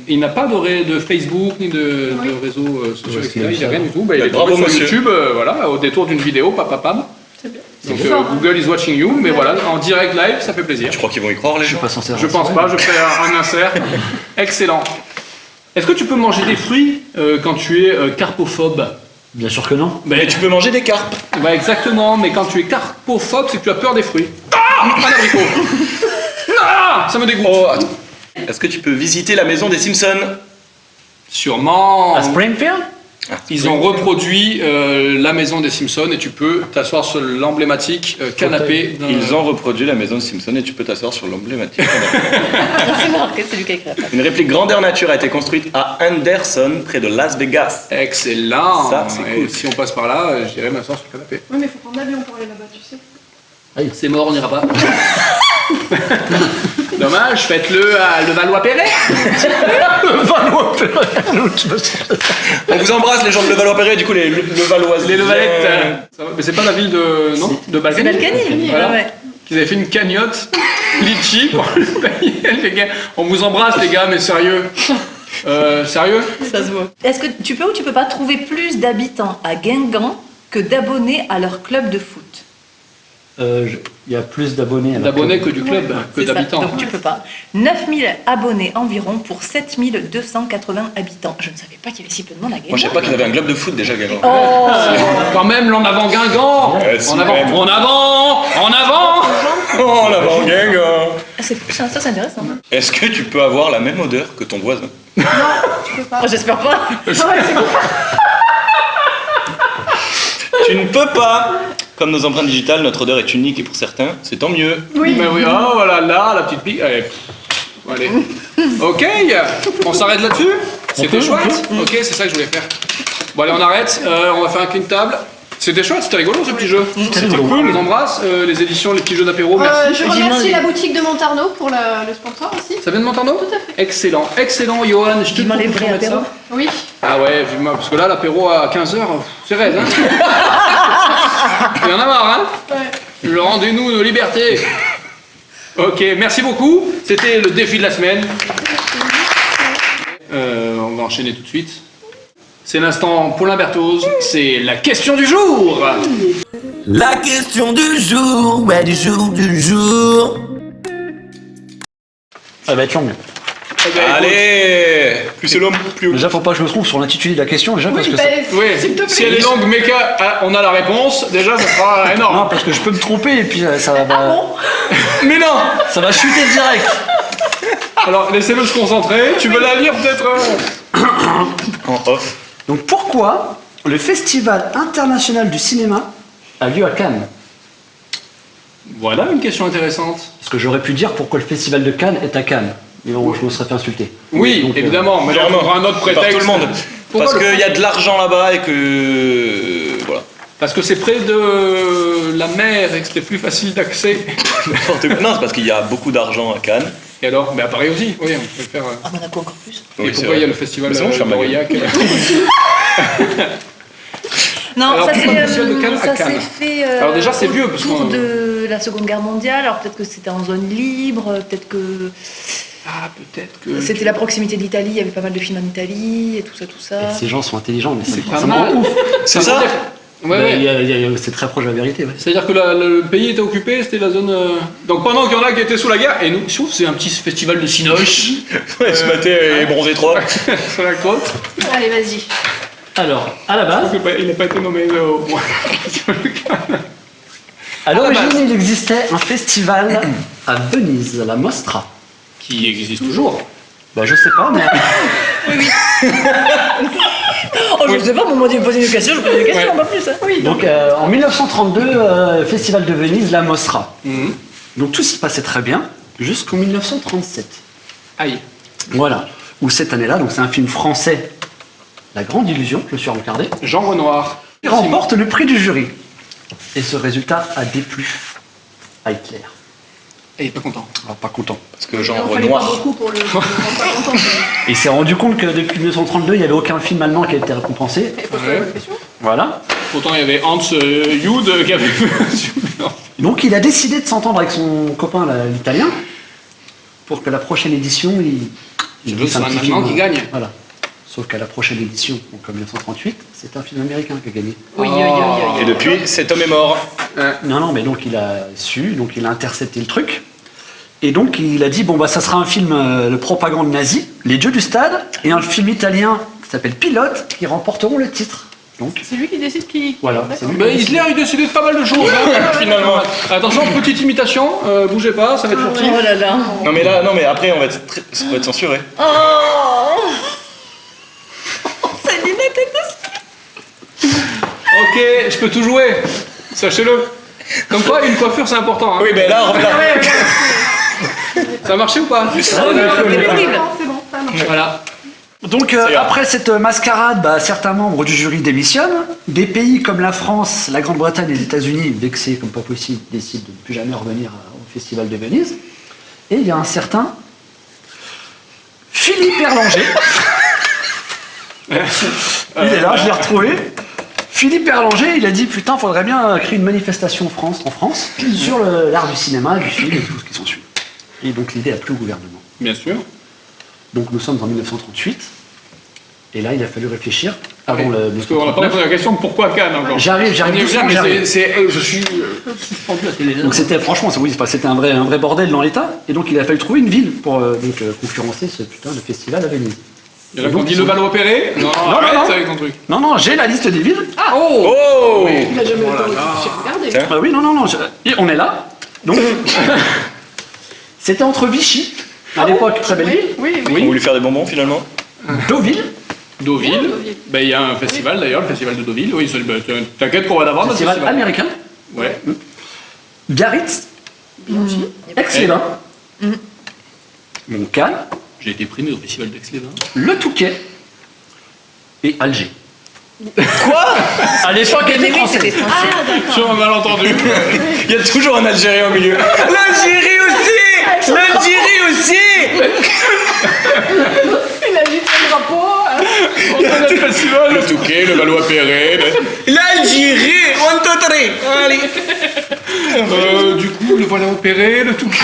il n'a pas de Facebook ni de réseaux sociaux, etc. Il n'a rien du tout. Bah, il est bravo, tombé sur monsieur. YouTube, voilà, au détour d'une vidéo, papapam. C'est bien. Donc C'est fort, hein. Google is watching you, mais voilà, en direct live, ça fait plaisir. Tu crois qu'ils vont y croire, les Je suis gens? pas censé Je pense pas, je fais un insert. Excellent. Est-ce que tu peux manger des fruits quand tu es carpophobe? Bien sûr que non. Mais tu peux manger des carpes. Bah exactement, mais quand tu es carpophobe, c'est que tu as peur des fruits. Ah, un abricot. Ah, ça me dégoûte. Oh, attends. Est-ce que tu peux visiter la maison des Simpsons? Sûrement. À Springfield? Ils ont reproduit la maison des Simpsons et tu peux t'asseoir sur l'emblématique canapé. Ils ont reproduit la maison des Simpsons et tu peux t'asseoir sur l'emblématique. C'est marqué, c'est lui qui a écrit la phrase. Une réplique grandeur nature a été construite à Anderson, près de Las Vegas. Excellent. Ça, c'est Et cool. si on passe par là, j'irai m'asseoir sur le canapé. Oui, mais faut prendre l'avion pour aller là-bas, tu sais. C'est mort, on n'ira pas. Dommage, faites-le à Levallois-Perret. On vous embrasse, les gens de Levallois-Perret, du coup, les Levalloises. Les Levalettes. Ça va, mais c'est pas la ville de. Non De C'est Balkany. Balkany. Voilà. Ouais. Qu'ils avaient fait une cagnotte litchi pour le payer, les gars. On vous embrasse, les gars, mais sérieux. Sérieux? Ça se voit. Est-ce que tu peux ou tu peux pas trouver plus d'habitants à Guingamp que d'abonnés à leur club de foot? Il y a plus d'abonnés. alors D'abonnés que du club, que C'est ça, d'habitants. donc tu peux pas. 9000 abonnés environ pour 7280 habitants. Je ne savais pas qu'il y avait si peu de monde à Guingamp. Moi, je sais pas qu'ils avaient un club de foot déjà, Guingamp. Oh Quand même, l'en avant Guingamp. si, En avant, même. en avant, en avant. Oh, là-bas, Guingamp. Ça, c'est intéressant. Est-ce que tu peux avoir la même odeur que ton voisin? Non, tu peux pas. Oh, j'espère pas. Ah ouais, c'est bon. Tu ne peux pas. Comme nos empreintes digitales, notre odeur est unique et pour certains, c'est tant mieux. Oui. Mais oui, oh voilà, là, la petite pique. Allez. Allez. Ok, on s'arrête là-dessus. C'était chouette. Ok, c'est ça que je voulais faire. Bon, allez, on arrête. On va faire un clean table. C'était chouette, c'était rigolo ce petit jeu. C'était cool. On les embrasse. Les éditions, les petits jeux d'apéro, merci. Je remercie la boutique de Montarno pour le sponsor aussi. Ça vient de Montarno? Tout à fait. Excellent, excellent, Johan. Je te Vivement les propose vrais qu'on mette apéros. ça. Oui. Ah ouais, vivement, parce que là, l'apéro à 15h, c'est raide, hein. Il y en a marre, hein. Ouais. Le rendez-nous nos libertés. Ok, merci beaucoup. C'était le défi de la semaine. On va enchaîner tout de suite. C'est l'instant Paulin Berthoz, c'est la question du jour. La question du jour, ouais, du jour. Ça va être long. Eh ben, écoute, Allez, plus c'est l'homme, plus haut. Déjà, faut pas que je me trompe sur l'intitulé de la question, déjà, parce Oui, que bah, Oui, s'il te plaît. si elle est longue, mais on a la réponse, déjà ça sera énorme. non, parce que je peux me tromper et puis ça va, Ah bon? Mais non. ça va chuter direct. Alors laissez-le se concentrer. Tu veux la lire peut-être En off. Donc pourquoi le Festival international du cinéma a lieu à Cannes? Voilà une question intéressante. Parce que j'aurais pu dire pourquoi le Festival de Cannes est à Cannes. Mais bon, je me serais fait insulter. Oui, Donc, évidemment, mais là, on aura un autre Par prétexte. tout le monde. Pourquoi Parce le- qu'il y a de l'argent là-bas et que. Voilà. Parce que c'est près de la mer et que c'était plus facile d'accès. N'importe quoi. Non, c'est parce qu'il y a beaucoup d'argent à Cannes. Et alors? Mais à Paris aussi, oui, on peut le faire. À Monaco encore plus. Et Oui, c'est pourquoi il y a vrai. le festival Mais c'est bon, je ferme ma gueule. d'Aurillac Non, Alors, ça pourquoi le festival de Cannes à ça Cannes s'est fait Alors déjà, c'est vieux, parce autour qu'on- de la Seconde Guerre mondiale. Alors peut-être que c'était en zone libre, peut-être que Ah, peut-être que. c'était la proximité de l'Italie, il y avait pas mal de films en Italie et tout ça, tout ça. Ces gens sont intelligents, mais C'est pas ça me rend mal. ouf. C'est ça? Ouais, Mais ouais. c'est très proche de la vérité. Ouais. C'est-à-dire que le pays était occupé, c'était la zone. Donc pendant qu'il y en a qui étaient sous la guerre, et nous, sauf c'est un petit festival de cinoche Ouais, ce matin, et bronzé 3. sur la côte. Allez, vas-y. Alors, à la base, Il n'a pas été nommé au moins. à l'origine, base. il existait un festival à Venise, à la Mostra. Qui existe toujours. Bah, je sais pas, mais. Oh, je sais pas, moi, j'ai posé une question, je pose une question, Ouais. pas plus. Hein. Oui, Donc, en 1932, Festival de Venise, la Mostra. Mhm. Donc, tout se passait très bien jusqu'en 1937. Aïe. Voilà. Où cette année-là, donc c'est un film français, La Grande Illusion, je me suis regardé, Jean Renoir. il remporte le prix du jury. Et ce résultat a déplu à Hitler. Et il est pas content. Alors, pas content. Parce que Il en genre fallait pas noir. beaucoup pour le rendre pas content. Et il s'est rendu compte que depuis 1932, il n'y avait aucun film allemand qui a été récompensé. Et pose-toi la bonne question. Voilà. Pourtant, il y avait Hans Jude qui avait fait un super. Donc il a décidé de s'entendre avec son copain l'italien pour que la prochaine édition, il veux, fasse c'est un petit Allemand film, qui gagne. Voilà. Sauf qu'à la prochaine édition, donc en 1938, c'est un film américain qui a gagné. Oui, oui, oui, oui. Et depuis, cet homme est mort. Non, mais donc il a su, donc il a intercepté le truc. Et donc il a dit, bon bah ça sera un film de propagande nazie, Les Dieux du Stade, et un film italien qui s'appelle Pilote, qui remporteront le titre. Donc C'est lui qui décide qui. voilà, D'accord. c'est lui. Mais Hitler, il décidait de pas mal de choses, hein, finalement. Attention, petite imitation, bougez pas, ça va être furtif. Oh là là. Non mais là, non mais après, ça va être censuré. Oh Céline était Ok, je peux tout jouer, sachez-le. Comme quoi, une coiffure, c'est important. Hein. Oui, mais là, Ça a marché ou pas C'est bon, ça marche. Voilà. Donc ira. après cette mascarade, bah, certains membres du jury démissionnent. Des pays comme la France, la Grande-Bretagne et les États-Unis, vexés comme pas possible, décident de ne plus jamais revenir au Festival de Venise. Et il y a un certain Philippe Erlanger. Il est là, je l'ai retrouvé. Philippe Erlanger, il a dit putain, faudrait bien créer une manifestation en France sur l'art du cinéma, du film et tout ce qui s'ensuit. Et donc l'idée a plu au gouvernement. Bien sûr. Donc nous sommes en 1938, et là il a fallu réfléchir avant le. Parce qu'on n'a pas répondu à la question de pourquoi Cannes encore. J'arrive On y revient, doucement, mais j'arrive. je suis suspendu à la télé. Donc c'était franchement, oui, c'était un vrai bordel dans l'État, et donc il a fallu trouver une ville pour concurrencer ce putain de festival à Venise. Il y en a qui ont dit le Valois-Perret. Non, arrête non. avec ton truc. Non, j'ai la liste des villes. Ah, oh, Oh Oui. Il a jamais eu le temps de Voilà. regarder. Tiens. Ah oui, non, et on est là. Donc c'était entre Vichy, à l'époque très belle ville, Oui. On voulait faire des bonbons finalement. Deauville, Deauville. Deauville. Ben, il y a un festival d'ailleurs, le festival de Deauville. Oui, t'inquiète qu'on va l'avoir notre festival festival. américain, Ouais. Biarritz, Aix-les-Bains, Cannes, J'ai été primé au festival d'Aix-les-Bains. Le Touquet et Alger. Quoi? À l'époque, elle Mais était oui, c'était française. français. Sur un malentendu. Il y a toujours un Algérien au milieu. L'Algérie aussi. L'Algérie aussi. Il a juste le drapeau. On fait notre festival. Le Touquet, le Valois-Perret. L'Algérie. 1, 2, 3. Allez. Du coup, le Valois-Perret, le Touquet.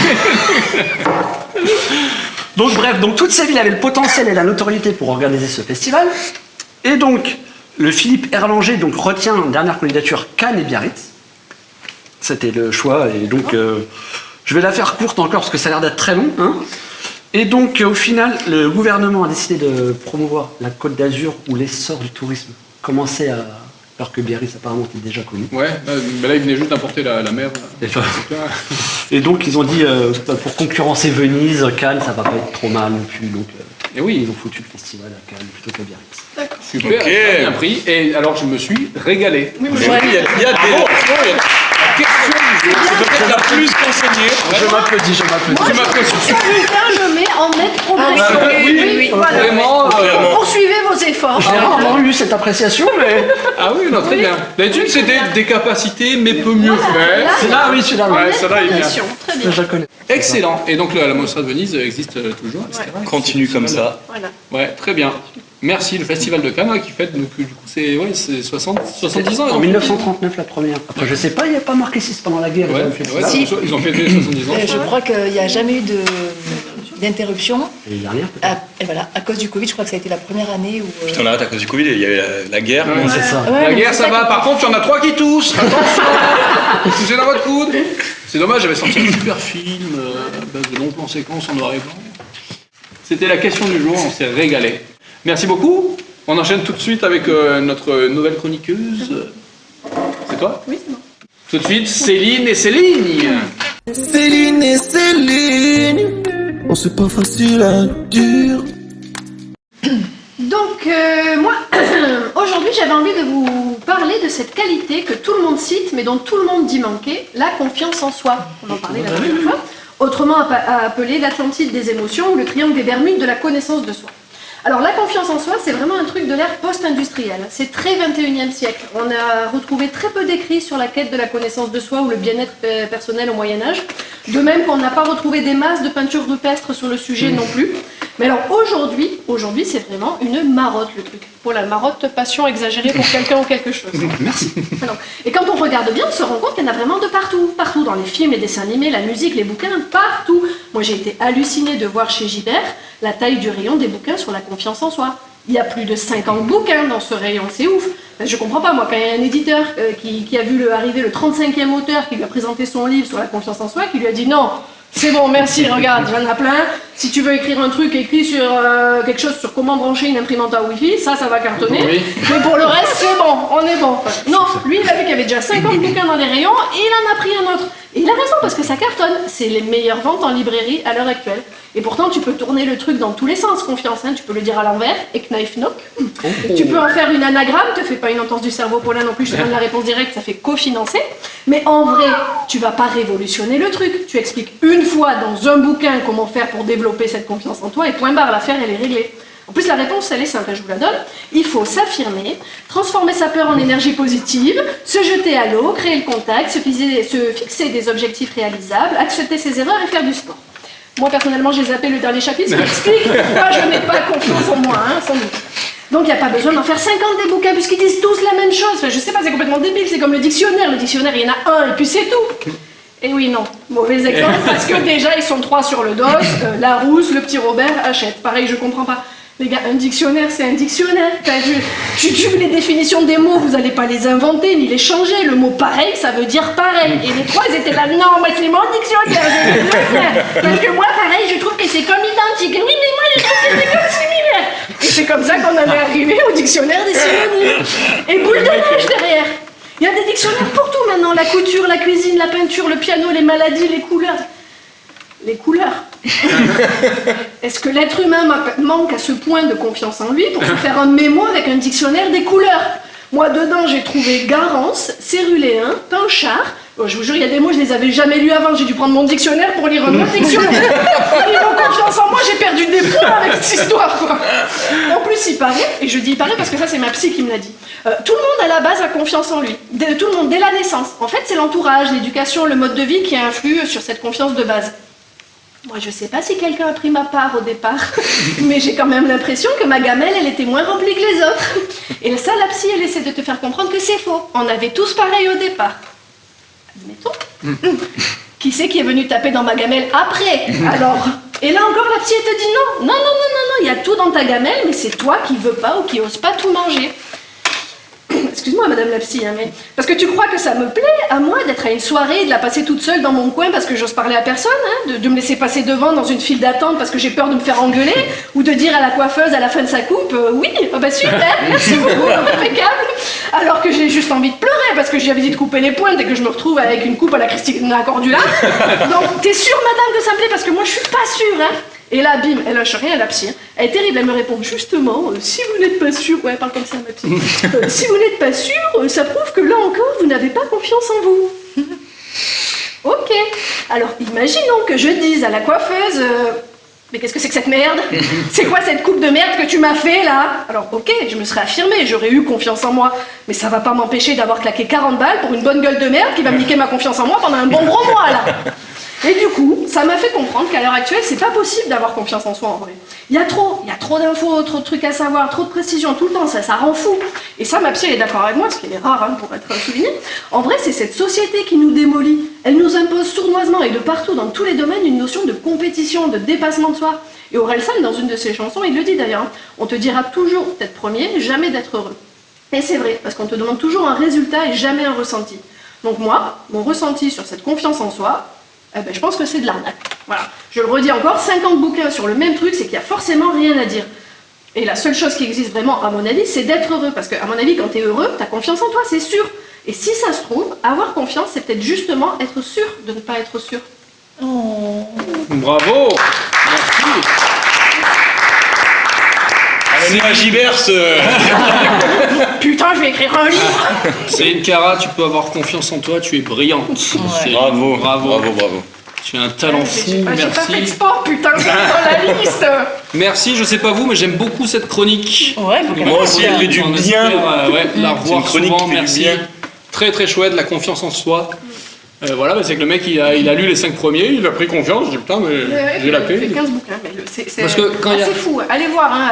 Donc bref, donc toutes ces villes avaient le potentiel et la notoriété pour organiser ce festival. Et donc, le Philippe Erlanger donc, retient en dernière candidature Cannes et Biarritz. C'était le choix, et donc je vais la faire courte encore parce que ça a l'air d'être très long. Hein. Et donc au final, le gouvernement a décidé de promouvoir la Côte d'Azur où l'essor du tourisme commençait à... Alors que Biarritz apparemment était déjà connu. Ouais, mais là, il venait juste d'importer la mer. Et donc ils ont dit, pour concurrencer Venise, Cannes, ça va pas être trop mal non plus. Donc Et oui, ils ont foutu le festival à Cannes plutôt qu'à Biarritz. super, Ok. très bien pris. Et alors, je me suis régalé. Oui, moi, Mais oui, il y a des. La question du jour. C'est peut-être la plus renseignée. Je m'applaudis. Tu m'as fait sur je mets en nette progression. oui, voilà. Vraiment. Clairement. Poursuivez vos efforts. J'ai rarement eu cette appréciation, mais... Ah oui, non, très bien. D'habitude, c'était des capacités, mais peu mieux fait. C'est là, oui, celui-là. Ouais, ça là, il est bien. Très bien. Je la connais. Excellent. Et donc, la Mostra de Venise existe toujours, etc. Continue comme ça. Voilà. Ouais, très bien. Merci, le Festival de Cannes, qui fête, donc, du coup, c'est 70 ans. En 1939, la première. Après, je sais pas, il n'y a pas marqué si c'est pendant la guerre. Ouais, ils ont fait ouais, ça. Si. ils ont fêté les 70 ans. Je crois qu'il n'y a jamais eu d'interruption. Et il n'y a rien, peut-être. Et voilà, à cause du Covid, je crois que ça a été la première année où. Putain, on arrête à cause du Covid, il y avait la guerre. Ouais. C'est ça. Ouais, La mais guerre, c'est ça va. qui- Par contre, il y en a 3 qui toussent. Attention. Toussez dans votre coude. C'est dommage, j'avais sorti un super film à base de longs plans séquences en noir et blanc. C'était la question du jour, on s'est régalé. Merci beaucoup. On enchaîne tout de suite avec notre nouvelle chroniqueuse. C'est toi? Oui, c'est bon. Tout de suite, Céline et Céline. Céline et Céline, on c'est pas facile à dire. Donc, moi, aujourd'hui, j'avais envie de vous parler de cette qualité que tout le monde cite, mais dont tout le monde dit manquer, la confiance en soi. On en parlait la dernière fois. Autrement appelée l'Atlantide des émotions ou le triangle des Bermudes de la connaissance de soi. Alors la confiance en soi, c'est vraiment un truc de l'ère post-industrielle. C'est très 21e siècle. On a retrouvé très peu d'écrits sur la quête de la connaissance de soi ou le bien-être personnel au Moyen-Âge. De même qu'on n'a pas retrouvé des masses de peintures rupestres sur le sujet non plus. Mais alors aujourd'hui c'est vraiment une marotte le truc. Pour la marotte, passion exagérée pour quelqu'un ou quelque chose. Merci. Alors, et quand on regarde bien, on se rend compte qu'il y en a vraiment de partout. Partout, dans les films, les dessins animés, la musique, les bouquins, partout. Moi j'ai été hallucinée de voir chez Gibert la taille du rayon des bouquins sur la confiance en soi. Il y a plus de 50 bouquins dans ce rayon, c'est ouf. Je comprends pas, moi, quand il y a un éditeur qui a vu arriver le 35e auteur qui lui a présenté son livre sur la confiance en soi, qui lui a dit non, c'est bon, merci, regarde, il y en a plein. Si tu veux écrire un truc écrit sur quelque chose sur comment brancher une imprimante à Wi-Fi, ça va cartonner. Oui. Mais pour le reste, c'est bon, on est bon. Non, lui, il a vu qu'il y avait déjà 50 bouquins dans les rayons et il en a pris un autre. Et il a raison parce que ça cartonne. C'est les meilleures ventes en librairie à l'heure actuelle. Et pourtant, tu peux tourner le truc dans tous les sens, confiance. Hein. Tu peux le dire à l'envers, et knife knock. Tu peux en faire une anagramme, te fais pas une entorse du cerveau Paulin non plus, je te donne la réponse directe, ça fait cofinancer. Mais en vrai, tu vas pas révolutionner le truc. Tu expliques une fois dans un bouquin comment faire pour développer cette confiance en toi, et point barre, l'affaire, elle est réglée. En plus, la réponse, elle est simple, je vous la donne. Il faut s'affirmer, transformer sa peur en énergie positive, se jeter à l'eau, créer le contact, se fixer des objectifs réalisables, accepter ses erreurs et faire du sport. Moi, personnellement, j'ai zappé le dernier chapitre, ce qui explique pourquoi je n'ai pas confiance en moi, hein, sans doute. Donc, il n'y a pas besoin d'en faire 50 des bouquins, puisqu'ils disent tous la même chose. Enfin, je sais pas, c'est complètement débile, c'est comme le dictionnaire. Le dictionnaire, il y en a un, et puis c'est tout. Et oui, non, mauvais exemple, parce que déjà, ils sont 3 sur le dos, Larousse, le petit Robert, Hachette. Pareil, je comprends pas. Les gars, un dictionnaire, c'est un dictionnaire. Les définitions des mots, vous n'allez pas les inventer ni les changer. Le mot pareil, ça veut dire pareil. Et les 3, ils étaient là, non, moi, c'est mon dictionnaire. Parce que moi, pareil, je trouve que c'est comme identique. Oui, mais moi, je trouve que c'est comme similaire. Et c'est comme ça qu'on en est arrivé au dictionnaire des synonymes. Et boule de neige derrière. Il y a des dictionnaires pour tout maintenant. La couture, la cuisine, la peinture, le piano, les maladies, les couleurs. Les couleurs. Est-ce que l'être humain manque à ce point de confiance en lui pour se faire un mémo avec un dictionnaire des couleurs? Moi, dedans, j'ai trouvé Garance, Céruléen, Pinchard. Oh, je vous jure, il y a des mots, je les avais jamais lus avant. J'ai dû prendre mon dictionnaire pour lire un autre dictionnaire. Niveau confiance en moi, j'ai perdu des points avec cette histoire, quoi. En plus, il paraît, et je dis il paraît parce que ça, c'est ma psy qui me l'a dit. Tout le monde, à la base, a confiance en lui. Tout le monde, dès la naissance. En fait, c'est l'entourage, l'éducation, le mode de vie qui influe sur cette confiance de base. Moi, je sais pas si quelqu'un a pris ma part au départ, mais j'ai quand même l'impression que ma gamelle, elle était moins remplie que les autres. Et ça, la psy, elle essaie de te faire comprendre que c'est faux. On avait tous pareil au départ. Admettons. Qui c'est qui est venu taper dans ma gamelle après, alors? Et là encore, la psy, elle te dit non. Non, il y a tout dans ta gamelle, mais c'est toi qui veux pas ou qui ose pas tout manger. Excuse-moi, madame la psy, hein, mais... Parce que tu crois que ça me plaît, à moi, d'être à une soirée et de la passer toute seule dans mon coin parce que j'ose parler à personne, hein, de me laisser passer devant dans une file d'attente parce que j'ai peur de me faire engueuler, ou de dire à la coiffeuse à la fin de sa coupe, oui, oh bah super, merci beaucoup, impeccable, alors que j'ai juste envie de pleurer parce que j'avais dit de couper les pointes et que je me retrouve avec une coupe à la Christina Cordula. Donc, t'es sûre, madame, que ça me plaît? Parce que moi, je suis pas sûre, hein. Et là, bim, elle lâche rien, la psy. Elle est terrible, elle me répond justement, si vous n'êtes pas sûr, ouais, elle parle comme ça, ma psy. Si vous n'êtes pas sûr, ça prouve que là encore, vous n'avez pas confiance en vous. Ok, alors imaginons que je dise à la coiffeuse, mais qu'est-ce que c'est que cette merde? C'est quoi cette coupe de merde que tu m'as fait là? Alors ok, je me serais affirmée, j'aurais eu confiance en moi, mais ça va pas m'empêcher d'avoir claqué 40 balles pour une bonne gueule de merde qui va me niquer ma confiance en moi pendant un bon gros mois là. Et du coup, ça m'a fait comprendre qu'à l'heure actuelle, c'est pas possible d'avoir confiance en soi en vrai. Il y a trop d'infos, trop de trucs à savoir, trop de précision tout le temps, ça rend fou. Et ça, ma psy, elle est d'accord avec moi, ce qui est rare hein, pour être souligné. En vrai, c'est cette société qui nous démolit. Elle nous impose sournoisement et de partout, dans tous les domaines, une notion de compétition, de dépassement de soi. Et Orelsan, dans une de ses chansons, il le dit d'ailleurs, on te dira toujours d'être premier, jamais d'être heureux. Et c'est vrai, parce qu'on te demande toujours un résultat et jamais un ressenti. Donc moi, mon ressenti sur cette confiance en soi, eh ben, je pense que c'est de l'arnaque. Voilà. Je le redis encore, 50 bouquins sur le même truc, c'est qu'il n'y a forcément rien à dire. Et la seule chose qui existe vraiment, à mon avis, c'est d'être heureux. Parce qu'à mon avis, quand tu es heureux, tu as confiance en toi, c'est sûr. Et si ça se trouve, avoir confiance, c'est peut-être justement être sûr de ne pas être sûr. Oh. Bravo. Merci. Amenez à Gibert Putain, je vais écrire un livre. Céline Cara, tu peux avoir confiance en toi, tu es brillante. Ouais. Bravo. Bravo. Bravo, bravo. Tu as un talent fou, J'ai pas fait de merci. sport, putain, c'est dans la liste. Merci, je sais pas vous, mais j'aime beaucoup cette chronique. Ouais, faut Moi aussi, elle fait du On bien. espère, ouais, la C'est une revoir chronique souvent, qui fait du merci. bien. Très très chouette, la confiance en soi. Voilà, bah, c'est que le mec il a lu les 5 premiers, il a pris confiance, j'ai dit putain mais j'ai la Il fait paix. 15 bouquins, mais c'est Parce que quand il y a- assez fou. Allez voir, hein,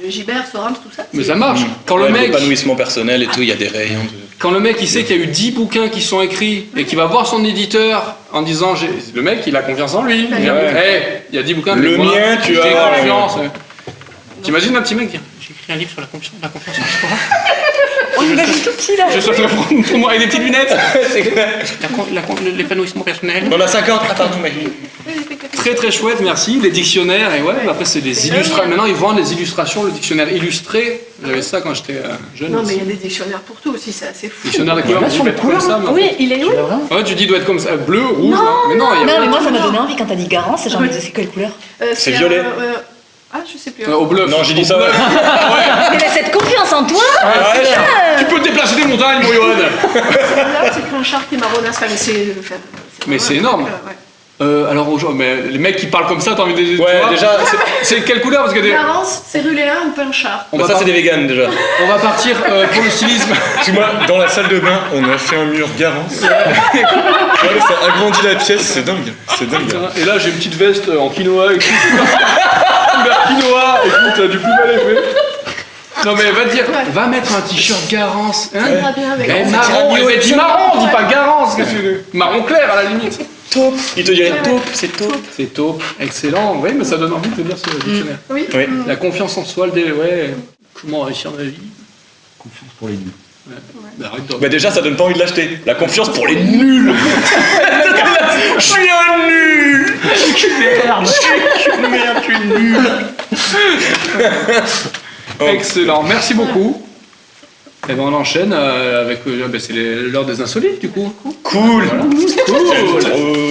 Gibert, Sorams, tout ça. Mais c'est- ça marche. Quand le Ouais, mec, l'épanouissement personnel et tout, il y a des rayons de... quand le mec il sait qu'il y a eu 10 bouquins qui sont écrits et qu'il va voir son éditeur en disant le mec il a confiance en lui. Il dit, Ouais. hey, il y a 10 bouquins, Le mais moi, mien, tu j'ai vas- confiance. Ouais. T'imagines un petit mec dire j'ai écrit un livre sur la confiance en soi. On imagine tout petit là. Je souhaite le prendre pour moi avec des petites lunettes. C'est clair. L'épanouissement personnel. On a 50. Ah pardon, mais... Très très chouette, merci. Les dictionnaires, et ouais, après c'est des illustrations. Maintenant ils vendent les illustrations, le dictionnaire illustré. J'avais ça quand j'étais jeune. Non, mais aussi. il y a des dictionnaires pour tout aussi, c'est assez fou. Dictionnaire de couleurs, Là, tu sur peux les être comme ça. Mais en Oui, il est où fait- Ouais, tu dis doit être comme ça, bleu, rouge. hein. Mais non, il y a Non, plein mais de moi ça trucs. m'a donné envie quand t'as dit Garance, j'ai envie de dire c'est quelle couleur. C'est violet. Ah, je sais plus. Au bluff. Non, j'ai dit Au ça, bluff. Mais cette confiance en toi. Tu peux te déplacer des montagnes, mon Johan. Là, c'est qu'un char qui est marronasse, mais c'est. Mais c'est énorme. Alors aujourd'hui, mais les mecs qui parlent comme ça, t'as envie de. tu Ouais, vois, déjà, c'est quelle couleur parce que des... Garance, céruléen ou pinchard. on, va ça, par- c'est des véganes, déjà. on va partir pour le stylisme. Moi, dans la salle de bain, on a fait un mur Garance. Ouais, ça agrandit la pièce, c'est dingue. C'est dingue. Et là j'ai une petite veste en quinoa et tout. Couleur quinoa, écoute, du plus bel effet. Non mais va te dire, va mettre un t-shirt Garance. Hein Ça ira bien avec. Eh, marron, il dit marron, on dit pas Garance, qu'est-ce que tu veux. Marron clair à la limite. Taupe. Il te dirait taupe, c'est taupe. C'est taupe, excellent, oui mais ça donne envie de lire ce dictionnaire. Oui. Oui. La confiance en soi, ouais, comment réussir dans la vie. Confiance pour les nuls. Bah, arrête de- Bah déjà, ça donne pas envie de l'acheter. La confiance pour les nuls. Je suis un nul. Merde, je suis nul. Excellent, merci beaucoup. Et ben on enchaîne avec, c'est l'heure des insolites du coup. Cool. Cool.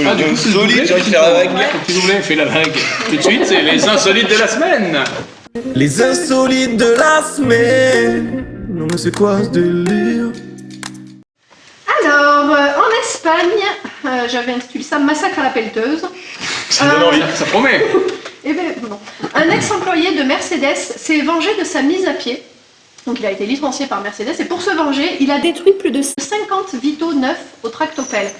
Ah, du coup, c'est solide, doublé, j'ai envie de faire la vague. Tu doublé, fais la vague. Tout de suite, c'est les insolites de la semaine. Les insolites de la semaine. Non mais c'est quoi ce délire? Alors, en Espagne, j'avais intitulé ça Massacre à la pelleteuse. Ça donne envie. Ça promet. Eh ben, non. Un ex-employé de Mercedes s'est vengé de sa mise à pied. Donc il a été licencié par Mercedes et pour se venger, il a détruit plus de 50 Vito neufs au tractopelle.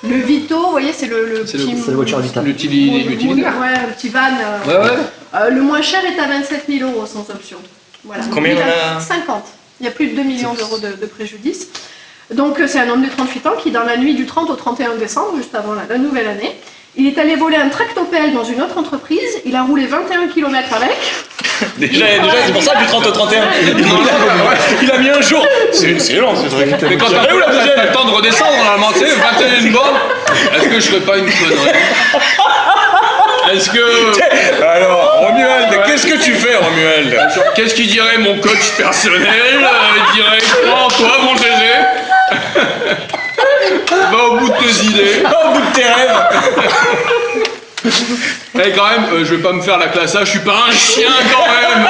Le Vito, vous voyez, c'est le C'est petit... C'est la voiture habitable. L'utilitaire. Ouais, le petit van. Ouais, ouais. Le moins cher est à 27 000 € sans option. Voilà. Combien Il on a 50. Il y a plus de 2 millions d'euros de préjudice. Donc c'est un homme de 38 ans qui, dans la nuit du 30 au 31 décembre, juste avant la nouvelle année, il est allé voler un tractopelle dans une autre entreprise. Il a roulé 21 km avec. Déjà, c'est pour ça du 30 au 31. Il a mis un jour. C'est lent, ce truc. Mais quand t'as le temps de redescendre, normalement, tu sais, 21 bornes, est-ce que je ferais pas une connerie? Est-ce que... Alors, Romuald, qu'est-ce que tu fais, Romuald? Qu'est-ce qu'il dirait mon coach personnel? Il dirait, prends toi mon GG. Va au bout de tes idées. Au bout de tes rêves. Eh quand même, je vais pas me faire la classe A, je suis pas un chien quand même.